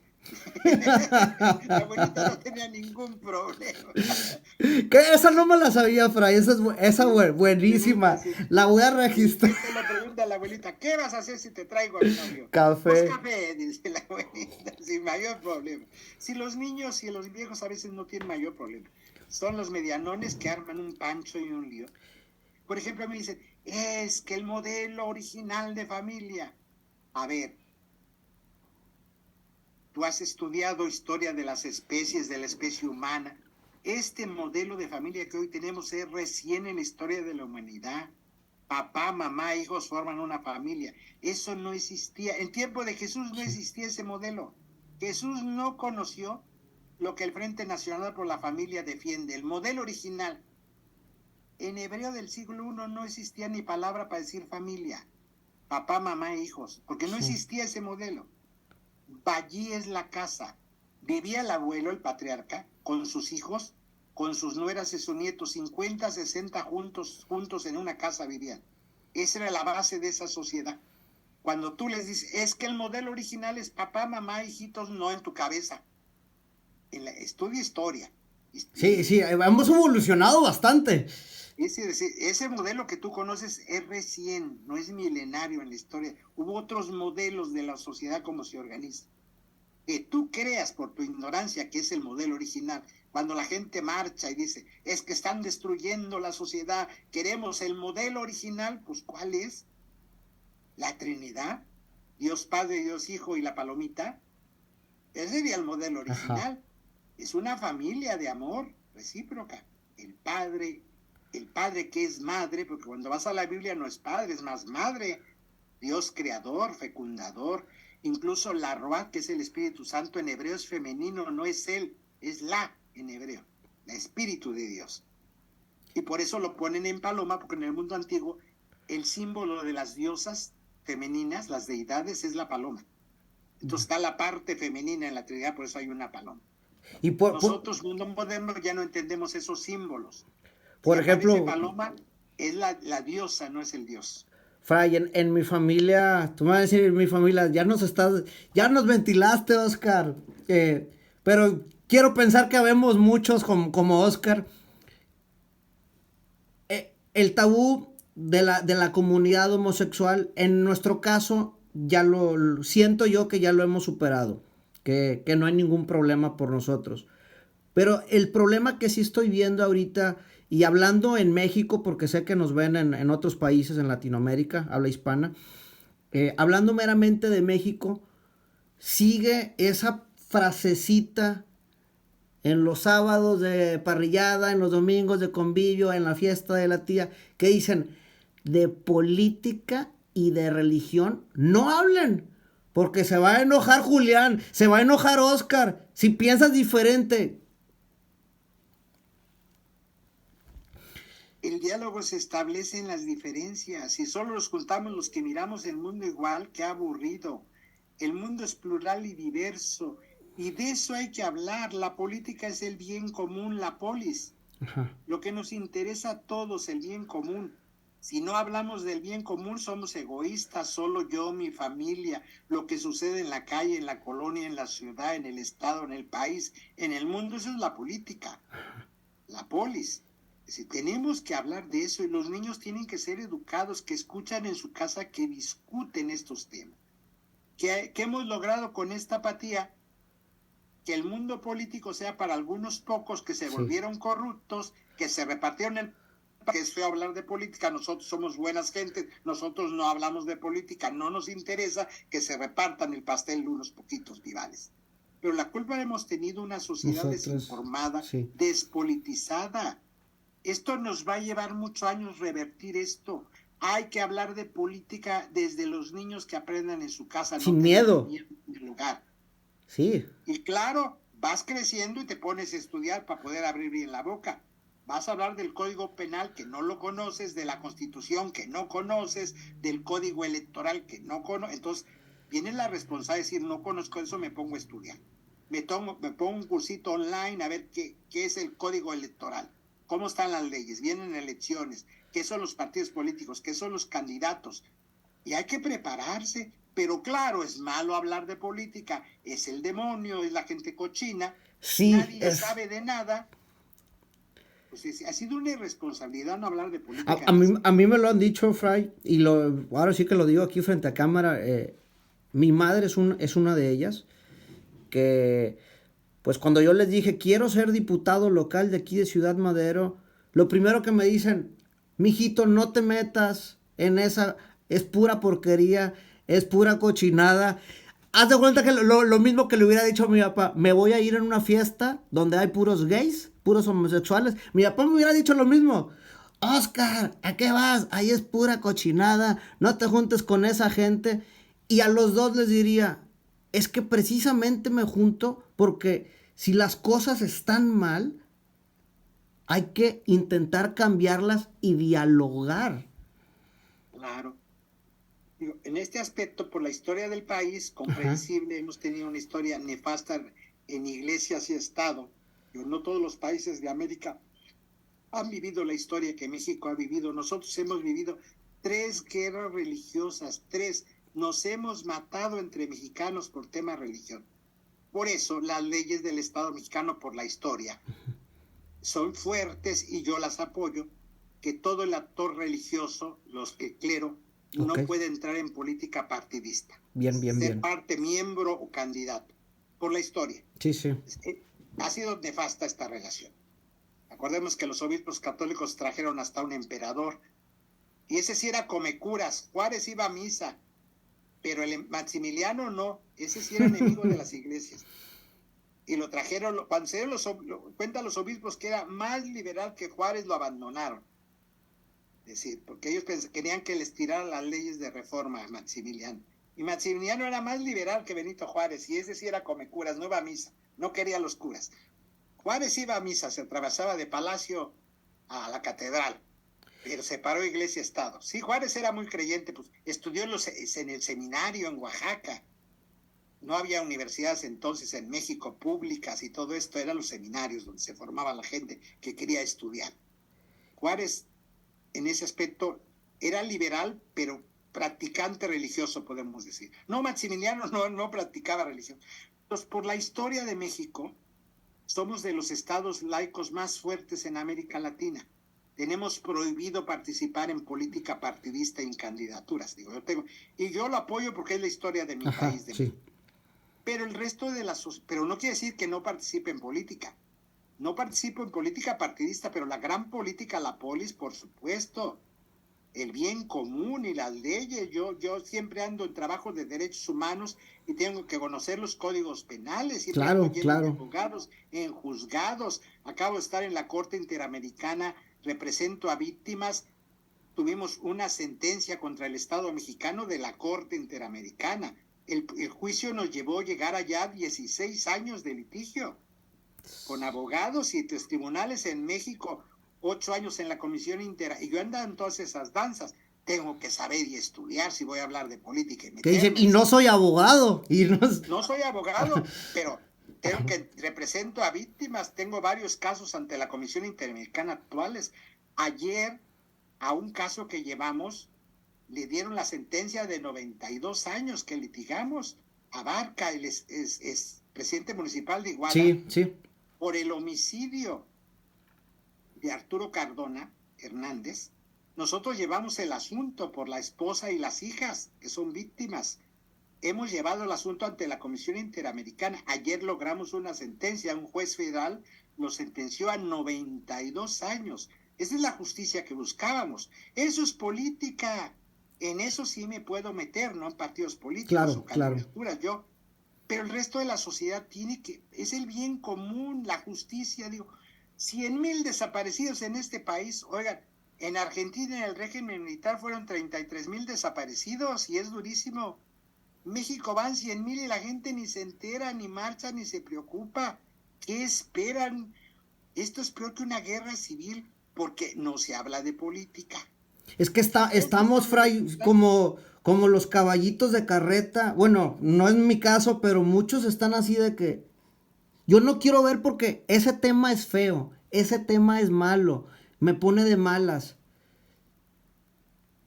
La abuelita no tenía ningún problema. Que esa no me la sabía, Fray, buenísima. Sí. La voy a Y registrar. se le pregunta a la abuelita, ¿qué vas a hacer si te traigo a mi novio? Pues Café. café, dice la abuelita, sin mayor problema. Si los niños y los viejos a veces no tienen mayor problema, son los medianones que arman un pancho y un lío. Por ejemplo, me dicen, es que el modelo original de familia. A ver, tú has estudiado historia de las especies, de la especie humana. Este modelo de familia que hoy tenemos es recién en la historia de la humanidad. Papá, mamá, hijos forman una familia. Eso no existía. En tiempo de Jesús no existía ese modelo. Jesús no conoció lo que el Frente Nacional por la Familia defiende, el modelo original. En hebreo del siglo I no existía ni palabra para decir familia. Papá, mamá, hijos, porque no existía ese modelo. Allí es la casa. Vivía el abuelo, el patriarca, con sus hijos, con sus nueras y sus nietos, 50, 60 juntos en una casa vivían. Esa era la base de esa sociedad. Cuando tú les dices, es que el modelo original es papá, mamá, hijitos, no en tu cabeza. Estudia historia. Sí, hemos evolucionado bastante. Ese modelo que tú conoces es recién, no es milenario en la historia. Hubo otros modelos de la sociedad como se organiza. Que tú creas por tu ignorancia que es el modelo original. Cuando la gente marcha y dice, es que están destruyendo la sociedad, queremos el modelo original, pues ¿cuál es? La Trinidad, Dios Padre, Dios Hijo y la palomita. Ese sería el modelo original. Ajá. Es una familia de amor recíproca. El padre que es madre, porque cuando vas a la Biblia no es padre, es más madre. Dios creador, fecundador. Incluso la Ruach, que es el Espíritu Santo, en hebreo es femenino, no es él, es la en hebreo, el Espíritu de Dios. Y por eso lo ponen en paloma, porque en el mundo antiguo el símbolo de las diosas femeninas, las deidades, es la paloma. Entonces está la parte femenina en la Trinidad, por eso hay una paloma. Y nosotros, mundo moderno, ya no entendemos esos símbolos. Por ejemplo, paloma es la diosa, no es el dios. Fray, en mi familia, tú me vas a decir, en mi familia, ya nos ventilaste, Oscar. Pero quiero pensar que habemos muchos como Oscar. El tabú de la comunidad homosexual, en nuestro caso, siento yo que ya lo hemos superado. Que no hay ningún problema por nosotros. Pero el problema que sí estoy viendo ahorita, y hablando en México, porque sé que nos ven en otros países en Latinoamérica, habla hispana, hablando meramente de México, sigue esa frasecita en los sábados de parrillada, en los domingos de convivio, en la fiesta de la tía, que dicen, de política y de religión no hablen, porque se va a enojar Julián, se va a enojar Oscar, si piensas diferente. El diálogo se establece en las diferencias. Si solo nos juntamos los que miramos el mundo igual, qué aburrido. El mundo es plural y diverso. Y de eso hay que hablar. La política es el bien común, la polis. Ajá. Lo que nos interesa a todos, el bien común. Si no hablamos del bien común, somos egoístas, solo yo, mi familia, lo que sucede en la calle, en la colonia, en la ciudad, en el estado, en el país, en el mundo, eso es la política, la polis. Si tenemos que hablar de eso y los niños tienen que ser educados, que escuchan en su casa, que discuten estos temas. ¿Qué hemos logrado con esta apatía? Que el mundo político sea para algunos pocos que se volvieron corruptos, que se repartieron el... que es feo hablar de política, nosotros somos buenas gentes, nosotros no hablamos de política, no nos interesa que se repartan el pastel unos poquitos vivales. Pero la culpa hemos tenido una sociedad desinformada, despolitizada. Esto nos va a llevar muchos años revertir esto. Hay que hablar de política desde los niños que aprendan en su casa. Sin miedo. En el lugar. Sí. Y claro, vas creciendo y te pones a estudiar para poder abrir bien la boca. Vas a hablar del Código Penal que no lo conoces, de la Constitución que no conoces, del Código Electoral que no conoces. Entonces, viene la responsabilidad de decir, no conozco eso, me pongo a estudiar. Me pongo un cursito online a ver qué es el Código Electoral. ¿Cómo están las leyes? Vienen elecciones. ¿Qué son los partidos políticos? ¿Qué son los candidatos? Y hay que prepararse. Pero claro, es malo hablar de política. Es el demonio, es la gente cochina. Sí, nadie sabe de nada. Pues ha sido una irresponsabilidad no hablar de política. A mí me lo han dicho, Fray, y ahora sí que lo digo aquí frente a cámara. Mi madre es una de ellas. Que... pues cuando yo les dije, quiero ser diputado local de aquí de Ciudad Madero, lo primero que me dicen, mijito, no te metas en esa, es pura porquería, es pura cochinada. Haz de cuenta que lo mismo que le hubiera dicho a mi papá, me voy a ir en una fiesta donde hay puros gays, puros homosexuales. Mi papá me hubiera dicho lo mismo. Oscar, ¿a qué vas? Ahí es pura cochinada, no te juntes con esa gente. Y a los dos les diría, es que precisamente me junto porque si las cosas están mal, hay que intentar cambiarlas y dialogar. Claro. En este aspecto, por la historia del país, comprensible, hemos tenido una historia nefasta en iglesias y Estado. No todos los países de América han vivido la historia que México ha vivido. Nosotros hemos vivido 3 guerras religiosas, 3. Nos hemos matado entre mexicanos por tema religión. Por eso las leyes del Estado mexicano, por la historia, son fuertes y yo las apoyo, que todo el actor religioso, el clero, no puede entrar en política partidista. Ser parte, miembro o candidato. Por la historia. Sí. Ha sido nefasta esta relación. Acordemos que los obispos católicos trajeron hasta un emperador. Y ese sí era comecuras. Juárez iba a misa. Pero el Maximiliano no. Ese sí era enemigo de las iglesias. Y lo trajeron, cuando se cuentan los obispos que era más liberal que Juárez, lo abandonaron. Es decir, porque ellos querían que les tiraran las leyes de reforma a Maximiliano. Y Maximiliano era más liberal que Benito Juárez, y ese sí era comecuras, no iba a misa, no quería los curas. Juárez iba a misa, se atravesaba de Palacio a la catedral, pero separó iglesia-estado. Sí, Juárez era muy creyente, pues estudió en el seminario en Oaxaca. No había universidades entonces en México públicas y todo esto, eran los seminarios donde se formaba la gente que quería estudiar. Juárez, en ese aspecto, era liberal, pero practicante religioso, podemos decir. No, Maximiliano no practicaba religión. Entonces, por la historia de México, somos de los estados laicos más fuertes en América Latina. Tenemos prohibido participar en política partidista en candidaturas. Y yo lo apoyo porque es la historia de mi país. Sí. Pero el resto de pero no quiere decir que no participe en política. No participo en política partidista, pero la gran política, la polis, por supuesto. El bien común y las leyes. Yo siempre ando en trabajo de derechos humanos y tengo que conocer los códigos penales. Y claro. Abogados en juzgados. Acabo de estar en la Corte Interamericana, represento a víctimas. Tuvimos una sentencia contra el Estado mexicano de la Corte Interamericana. El juicio nos llevó a llegar allá 16 años de litigio con abogados y tribunales en México. 8 años en la Comisión Interamericana, y yo andaba en todas esas danzas. Tengo que saber y estudiar si voy a hablar de política. ¿Qué dicen? Y no soy abogado. No soy abogado, pero tengo que represento a víctimas. Tengo varios casos ante la Comisión Interamericana actuales. Ayer, a un caso que llevamos, le dieron la sentencia de 92 años que litigamos. Abarca, él es presidente municipal de Iguala. Sí. Por el homicidio de Arturo Cardona Hernández. Nosotros llevamos el asunto por la esposa y las hijas que son víctimas. Hemos llevado el asunto ante la Comisión Interamericana. Ayer logramos una sentencia. Un juez federal lo sentenció a 92 años. Esa es la justicia que buscábamos. Eso es política. En eso sí me puedo meter, no en partidos políticos o candidaturas. Pero el resto de la sociedad es el bien común, la justicia. 100,000 desaparecidos en este país. Oigan, en Argentina, en el régimen militar, fueron 33,000 desaparecidos y es durísimo. México van 100,000 y la gente ni se entera, ni marcha, ni se preocupa. ¿Qué esperan? Esto es peor que una guerra civil porque no se habla de política. Es que estamos, Fray, como los caballitos de carreta. Bueno, no es mi caso, pero muchos están así de que yo no quiero ver porque ese tema es feo, ese tema es malo, me pone de malas.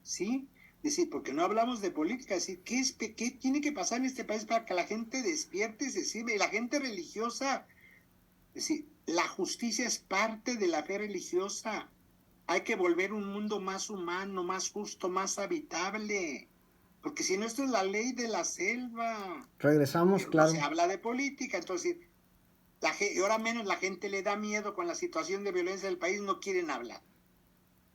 Sí, decir, porque no hablamos de política, decir, ¿qué tiene que pasar en este país para que la gente despierte y se sirve? La gente religiosa, es decir, la justicia es parte de la fe religiosa. Hay que volver un mundo más humano, más justo, más habitable. Porque si no, esto es la ley de la selva. Regresamos, pero claro. No se habla de política, entonces y ahora menos la gente le da miedo con la situación de violencia del país, no quieren hablar.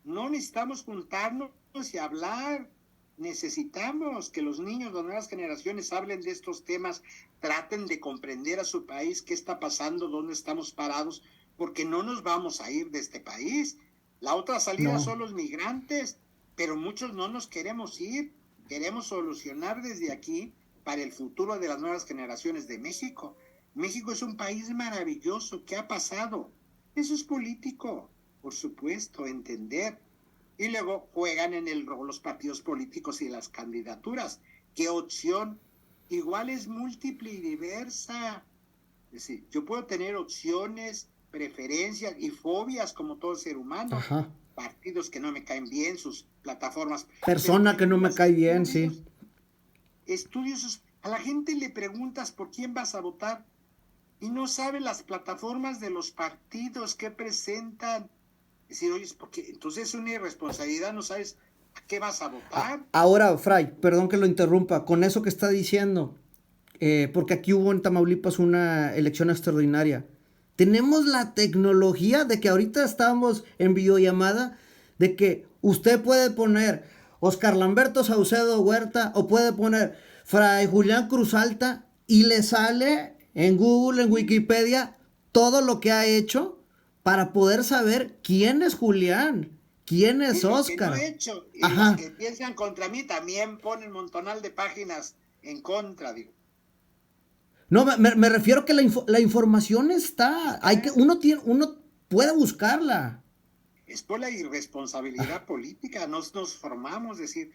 No necesitamos juntarnos y hablar. Necesitamos que los niños, las nuevas generaciones hablen de estos temas, traten de comprender a su país qué está pasando, dónde estamos parados, porque no nos vamos a ir de este país. La otra salida son los migrantes, pero muchos no nos queremos ir. Queremos solucionar desde aquí para el futuro de las nuevas generaciones de México. México es un país maravilloso. ¿Qué ha pasado? Eso es político, por supuesto, entender. Y luego juegan en el rol los partidos políticos y las candidaturas. ¿Qué opción? Igual es múltiple y diversa. Es decir, yo puedo tener opciones, preferencias y fobias como todo ser humano. Ajá. Partidos que no me caen bien, sus plataformas. Persona que no me cae bien, sí. Estudios. A la gente le preguntas por quién vas a votar y no sabe las plataformas de los partidos que presentan. Es decir, oye, porque entonces es una irresponsabilidad, no sabes a qué vas a votar. Ahora, Fray, perdón que lo interrumpa, con eso que está diciendo, porque aquí hubo en Tamaulipas una elección extraordinaria. Tenemos la tecnología de que ahorita estamos en videollamada, de que usted puede poner Oscar Lamberto Saucedo Huerta o puede poner Fray Julián Cruzalta y le sale en Google, en Wikipedia, todo lo que ha hecho para poder saber quién es Julián, quién es Oscar. No he hecho. Y los que piensan contra mí también ponen montonal de páginas en contra, digo. No, me refiero que la información está. Uno puede buscarla. Es por la irresponsabilidad política. Nos formamos, decir,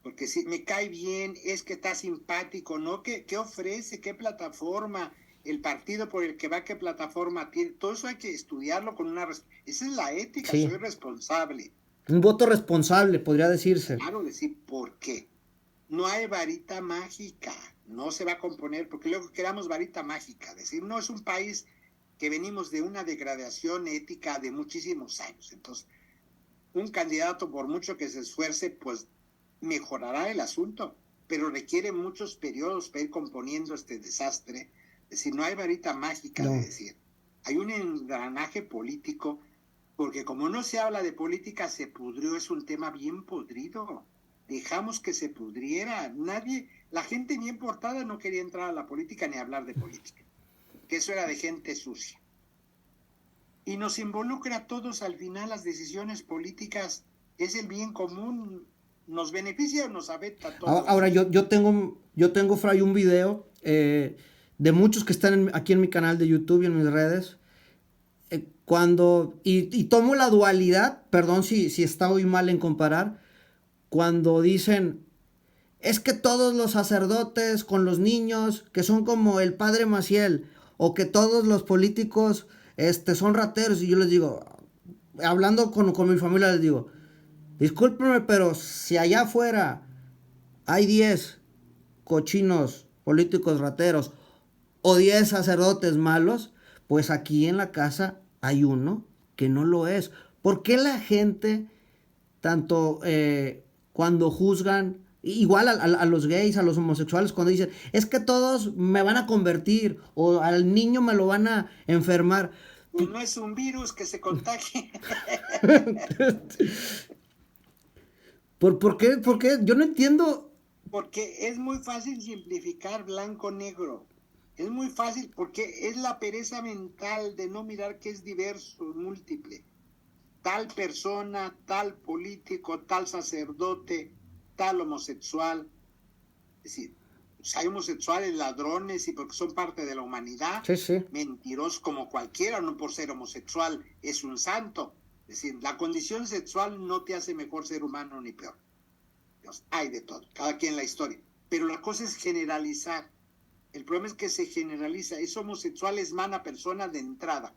porque si me cae bien, es que está simpático, ¿no? ¿Qué ofrece? ¿Qué plataforma? El partido por el que va, ¿qué plataforma tiene? Todo eso hay que estudiarlo con esa es la ética, sí. Soy responsable. Un voto responsable, podría decirse. Claro, decir por qué. No hay varita mágica, no se va a componer, porque luego queramos varita mágica. Decir, no, es un país que venimos de una degradación ética de muchísimos años. Entonces, un candidato, por mucho que se esfuerce, pues mejorará el asunto, pero requiere muchos periodos para ir componiendo este desastre. Es decir, no hay varita mágica de decir. Hay un engranaje político, porque como no se habla de política, se pudrió, es un tema bien podrido. Dejamos que se pudriera. Nadie, la gente bien portada no quería entrar a la política ni hablar de política, que eso era de gente sucia. Y nos involucra a todos al final las decisiones políticas, es el bien común, nos beneficia o nos afecta a todos. Ahora, yo tengo, Fray, un video de muchos que están aquí en mi canal de YouTube y en mis redes. Y tomo la dualidad, perdón si está hoy mal en comparar, cuando dicen, es que todos los sacerdotes con los niños, que son como el padre Maciel, o que todos los políticos son rateros, y yo les digo, hablando con mi familia, les digo, discúlpenme, pero si allá afuera hay 10 cochinos políticos rateros o 10 sacerdotes malos, pues aquí en la casa hay uno que no lo es. ¿Por qué la gente, tanto cuando juzgan, igual a los gays, a los homosexuales, cuando dicen, es que todos me van a convertir o al niño me lo van a enfermar? Pues no es un virus que se contagie. ¿Por qué? ¿Por qué? Yo no entiendo. Porque es muy fácil simplificar blanco-negro. Es muy fácil porque es la pereza mental de no mirar que es diverso, múltiple. Tal persona, tal político, tal sacerdote, tal homosexual. Es decir, pues hay homosexuales ladrones y porque son parte de la humanidad, Sí. mentirosos como cualquiera, no por ser homosexual es un santo. Es decir, la condición sexual no te hace mejor ser humano ni peor. Dios, hay de todo, cada quien la historia. Pero la cosa es generalizar. El problema es que se generaliza. Es homosexual, es mala persona de entrada.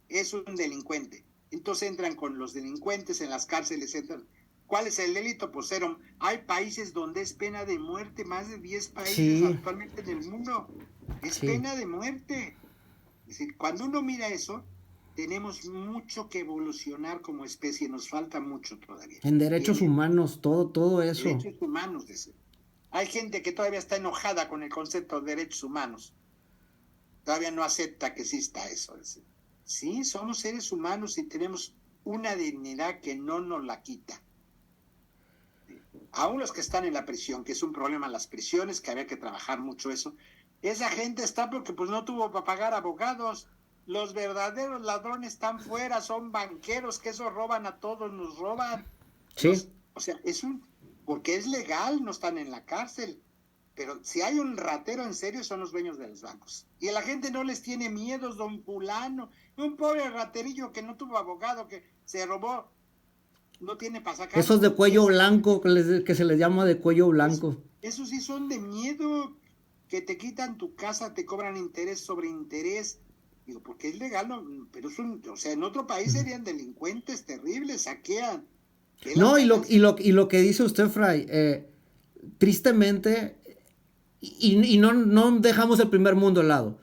Es un delincuente. Entonces entran con los delincuentes en las cárceles, etc. ¿Cuál es el delito? Pues hay países donde es pena de muerte, más de 10 países actualmente en el mundo. Es pena de muerte. Es decir, cuando uno mira eso, tenemos mucho que evolucionar como especie, nos falta mucho todavía. En derechos humanos, todo eso. Derechos humanos, decir. Hay gente que todavía está enojada con el concepto de derechos humanos. Todavía no acepta que exista eso. Decir. Sí, somos seres humanos y tenemos una dignidad que no nos la quita. Aún los que están en la prisión, que es un problema las prisiones, que había que trabajar mucho eso, esa gente está porque pues no tuvo para pagar abogados. Los verdaderos ladrones están fuera, son banqueros, que eso roban a todos, nos roban. Sí. O sea, porque es legal, no están en la cárcel. Pero si hay un ratero en serio, son los dueños de los bancos. Y a la gente no les tiene miedos, don fulano. Un pobre raterillo que no tuvo abogado, que se robó, no tiene para sacar. Esos de cuello blanco, que se les llama de cuello blanco. Esos sí son de miedo, que te quitan tu casa, te cobran interés sobre interés. Digo, porque es legal, no, pero o sea, en otro país serían delincuentes terribles, saquean. No, y lo que dice usted, Fray, tristemente, y no dejamos el primer mundo al lado.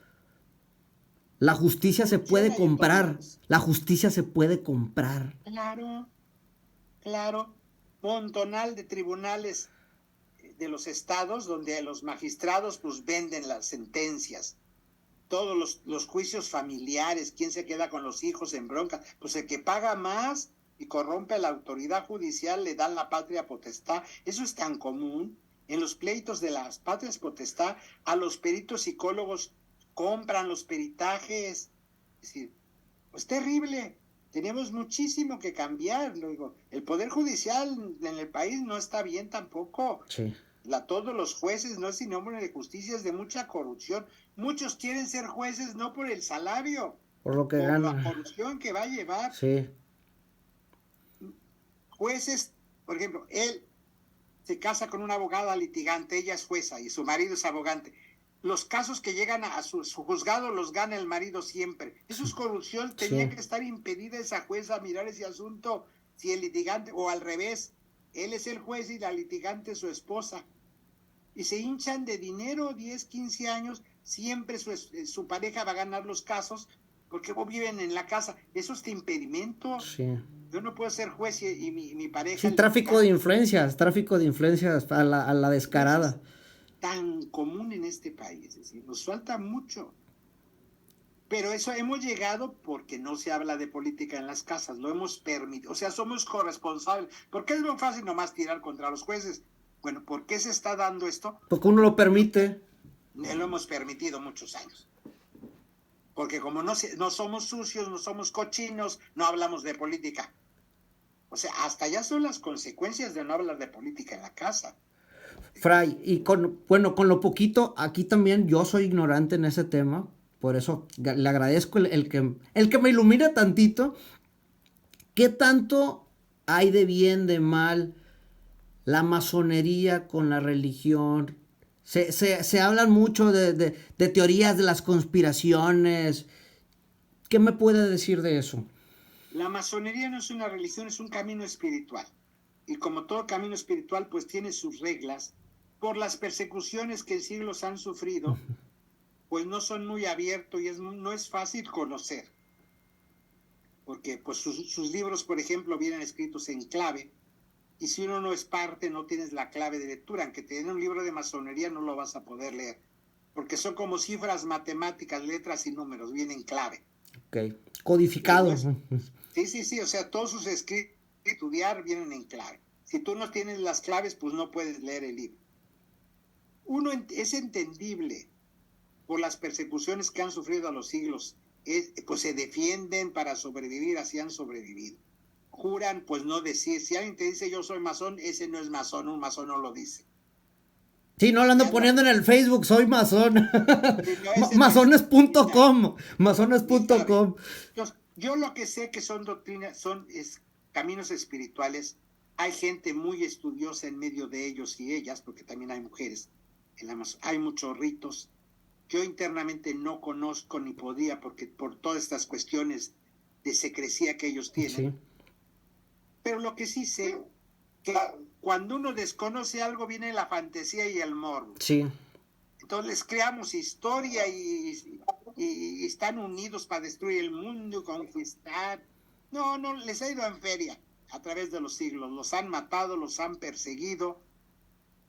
La justicia se puede comprar. La justicia se puede comprar. Claro. Montonal de tribunales de los estados donde los magistrados pues venden las sentencias. Todos los juicios familiares, quién se queda con los hijos en bronca, pues el que paga más y corrompe a la autoridad judicial le dan la patria potestad. Eso es tan común. En los pleitos de las patrias potestad, a los peritos psicólogos compran los peritajes. Es decir, pues terrible. Tenemos muchísimo que cambiar. Luego, el poder judicial en el país no está bien tampoco. Sí. Todos los jueces no es sinónimo de justicia, es de mucha corrupción. Muchos quieren ser jueces no por el salario, por lo que ganan. La corrupción que va a llevar. Sí. Jueces, por ejemplo, él se casa con una abogada litigante, ella es jueza y su marido es abogante. Los casos que llegan a su juzgado los gana el marido siempre. Eso es corrupción, tenía que estar impedida esa jueza a mirar ese asunto. si el litigante, o al revés, él es el juez y la litigante es su esposa, y se hinchan de dinero 10, 15 años, siempre su pareja va a ganar los casos, porque viven en la casa. Eso es de impedimento. Sí. Yo no puedo ser juez y mi pareja... Sí, tráfico de influencias a la descarada. Eso es tan común en este país, es decir, nos falta mucho. Pero eso hemos llegado porque no se habla de política en las casas, lo hemos permitido, o sea, somos corresponsables. ¿Por qué es muy fácil nomás tirar contra los jueces? Bueno, ¿por qué se está dando esto? Porque uno lo permite. Lo hemos permitido muchos años. Porque como no somos sucios, no somos cochinos, no hablamos de política. O sea, hasta allá son las consecuencias de no hablar de política en la casa. Fray, y con lo poquito, aquí también yo soy ignorante en ese tema, por eso le agradezco el que me ilumine tantito. ¿Qué tanto hay de bien, de mal, la masonería con la religión? Se hablan mucho de teorías de las conspiraciones. ¿Qué me puede decir de eso? La masonería no es una religión, es un camino espiritual. Y como todo camino espiritual, pues tiene sus reglas. Por las persecuciones que en siglos han sufrido, pues no son muy abiertos y no es fácil conocer. Porque pues sus libros, por ejemplo, vienen escritos en clave. Y si uno no es parte, no tienes la clave de lectura. Aunque te den un libro de masonería, no lo vas a poder leer. Porque son como cifras matemáticas, letras y números, vienen en clave. Ok, codificado. Sí, o sea, todos sus escritos estudiar vienen en clave. Si tú no tienes las claves, pues no puedes leer el libro. Es entendible por las persecuciones que han sufrido a los siglos. Pues se defienden para sobrevivir, así han sobrevivido. Juran, pues no decir. Si alguien te dice yo soy masón, ese no es masón, un masón no lo dice. Sí, no lo ando poniendo en el Facebook, soy masón. No, masones.com. Masones.com. Yo lo que sé que son doctrinas, caminos espirituales. Hay gente muy estudiosa en medio de ellos y ellas, porque también hay mujeres. Hay muchos ritos. Yo internamente no conozco ni podía, porque por todas estas cuestiones de secrecía que ellos tienen. Sí. Pero lo que sí sé, que cuando uno desconoce algo, viene la fantasía y el morbo. Sí. Entonces les creamos historia y están unidos para destruir el mundo, conquistar. No, les ha ido en feria a través de los siglos. Los han matado, los han perseguido.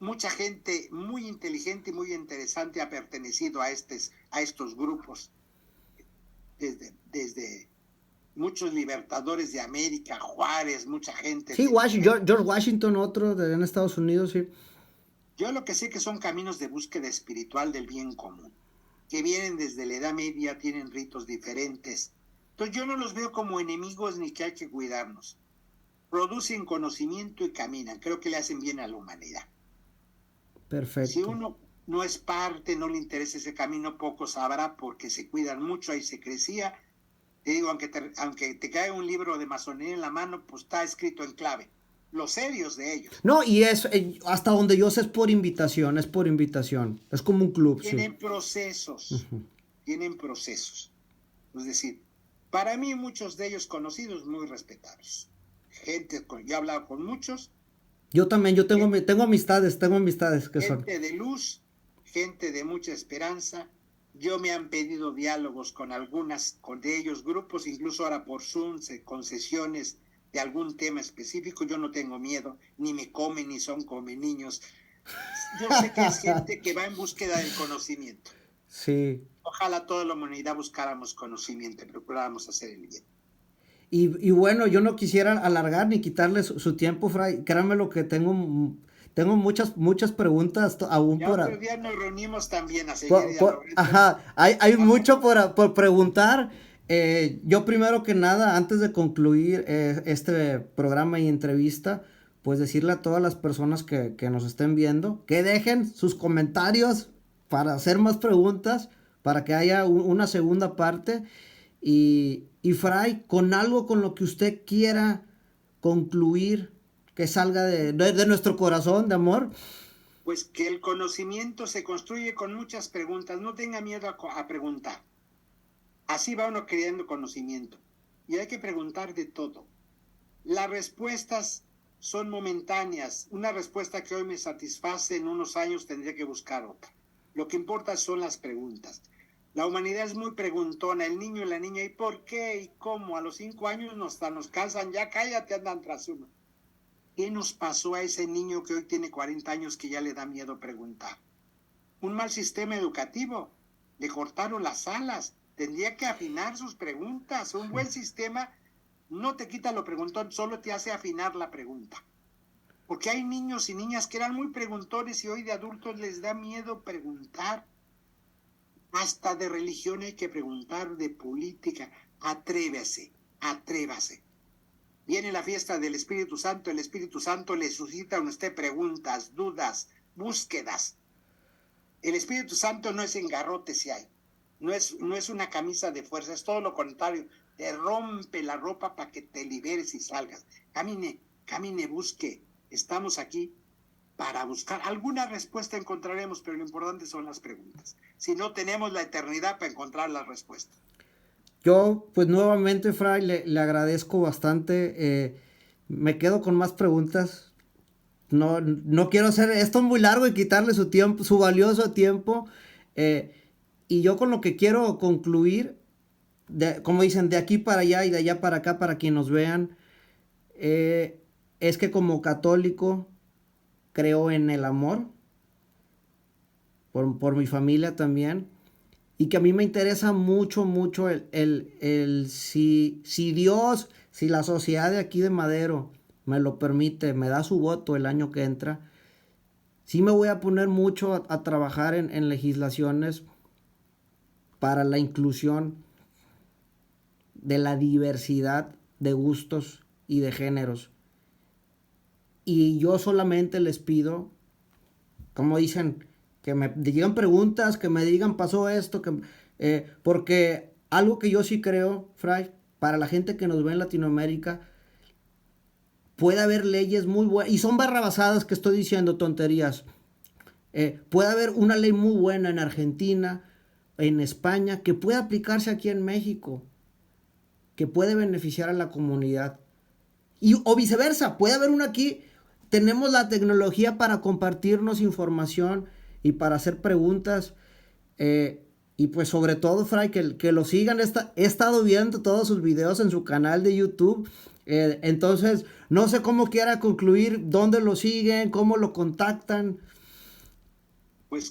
Mucha gente muy inteligente y muy interesante ha pertenecido a estos grupos. Desde muchos libertadores de América, Juárez, mucha gente. Sí, George Washington, otro en Estados Unidos, sí. Yo lo que sé que son caminos de búsqueda espiritual del bien común, que vienen desde la Edad Media, tienen ritos diferentes. Entonces yo no los veo como enemigos ni que hay que cuidarnos. Producen conocimiento y caminan. Creo que le hacen bien a la humanidad. Perfecto. Si uno no es parte, no le interesa ese camino, poco sabrá porque se cuidan mucho, ahí se crecía. Te digo, aunque te cae un libro de masonería en la mano, pues está escrito en clave. Los serios de ellos. No, y hasta donde yo sé es por invitación. Es como un club. Tienen procesos. Tienen procesos. Es decir, para mí muchos de ellos conocidos, muy respetables. Yo he hablado con muchos. Yo también, tengo amistades que son. Gente de luz, gente de mucha esperanza. Yo me han pedido diálogos con de ellos grupos, incluso ahora por Zoom, concesiones de algún tema específico. Yo no tengo miedo, ni me comen, ni son come niños. Yo sé que es gente que va en búsqueda del conocimiento. Sí. Ojalá toda la humanidad buscáramos conocimiento y procuráramos hacer el bien. Y bueno, yo no quisiera alargar ni quitarle su tiempo, Fray. Créanme lo que tengo muchas preguntas aún ya por... otro día nos reunimos también a seguir ajá, hay mucho por preguntar. Yo primero que nada, antes de concluir este programa y entrevista, pues decirle a todas las personas que nos estén viendo, que dejen sus comentarios para hacer más preguntas, para que haya una segunda parte. Y Fray, con algo con lo que usted quiera concluir, que salga de nuestro corazón de amor. Pues que el conocimiento se construye con muchas preguntas. No tenga miedo a preguntar. Así va uno creando conocimiento. Y hay que preguntar de todo. Las respuestas son momentáneas. Una respuesta que hoy me satisface, en unos años tendría que buscar otra. Lo que importa son las preguntas. La humanidad es muy preguntona, el niño y la niña, ¿y por qué? ¿Y cómo? A los 5 años nos cansan, ya cállate, andan tras uno. ¿Qué nos pasó a ese niño que hoy tiene 40 años que ya le da miedo preguntar? Un mal sistema educativo, le cortaron las alas, tendría que afinar sus preguntas. Un buen sistema no te quita lo preguntón, solo te hace afinar la pregunta. Porque hay niños y niñas que eran muy preguntones y hoy de adultos les da miedo preguntar. Hasta de religión hay que preguntar, de política. Atrévase, atrévase. Viene la fiesta del Espíritu Santo, el Espíritu Santo le suscita a usted preguntas, dudas, búsquedas. El Espíritu Santo no es engarrote si hay, no es una camisa de fuerza, es todo lo contrario, te rompe la ropa para que te liberes y salgas. Camine, camine, busque, estamos aquí para buscar. Alguna respuesta encontraremos, pero lo importante son las preguntas. Si no, tenemos la eternidad para encontrar la respuesta. Yo, pues nuevamente, Fray, le agradezco bastante. Me quedo con más preguntas. No quiero hacer esto muy largo y quitarle su tiempo, su valioso tiempo. Y yo con lo que quiero concluir, como dicen, de aquí para allá y de allá para acá, para quienes nos vean, es que como católico creo en el amor, por mi familia también. Y que a mí me interesa mucho, mucho si Dios, si la sociedad de aquí de Madero me lo permite, me da su voto el año que entra, sí me voy a poner mucho a trabajar en legislaciones para la inclusión de la diversidad de gustos y de géneros. Y yo solamente les pido, como dicen, que me digan preguntas, que me digan pasó esto, porque algo que yo sí creo, Fray, para la gente que nos ve en Latinoamérica, puede haber leyes muy buenas, y son barrabasadas que estoy diciendo, tonterías. Puede haber una ley muy buena en Argentina, en España, que puede aplicarse aquí en México, que puede beneficiar a la comunidad. O viceversa, puede haber una aquí. Tenemos la tecnología para compartirnos información y para hacer preguntas. Y pues sobre todo, Fray, que lo sigan. He estado viendo todos sus videos en su canal de YouTube. Entonces, no sé cómo quiera concluir, dónde lo siguen, cómo lo contactan. Pues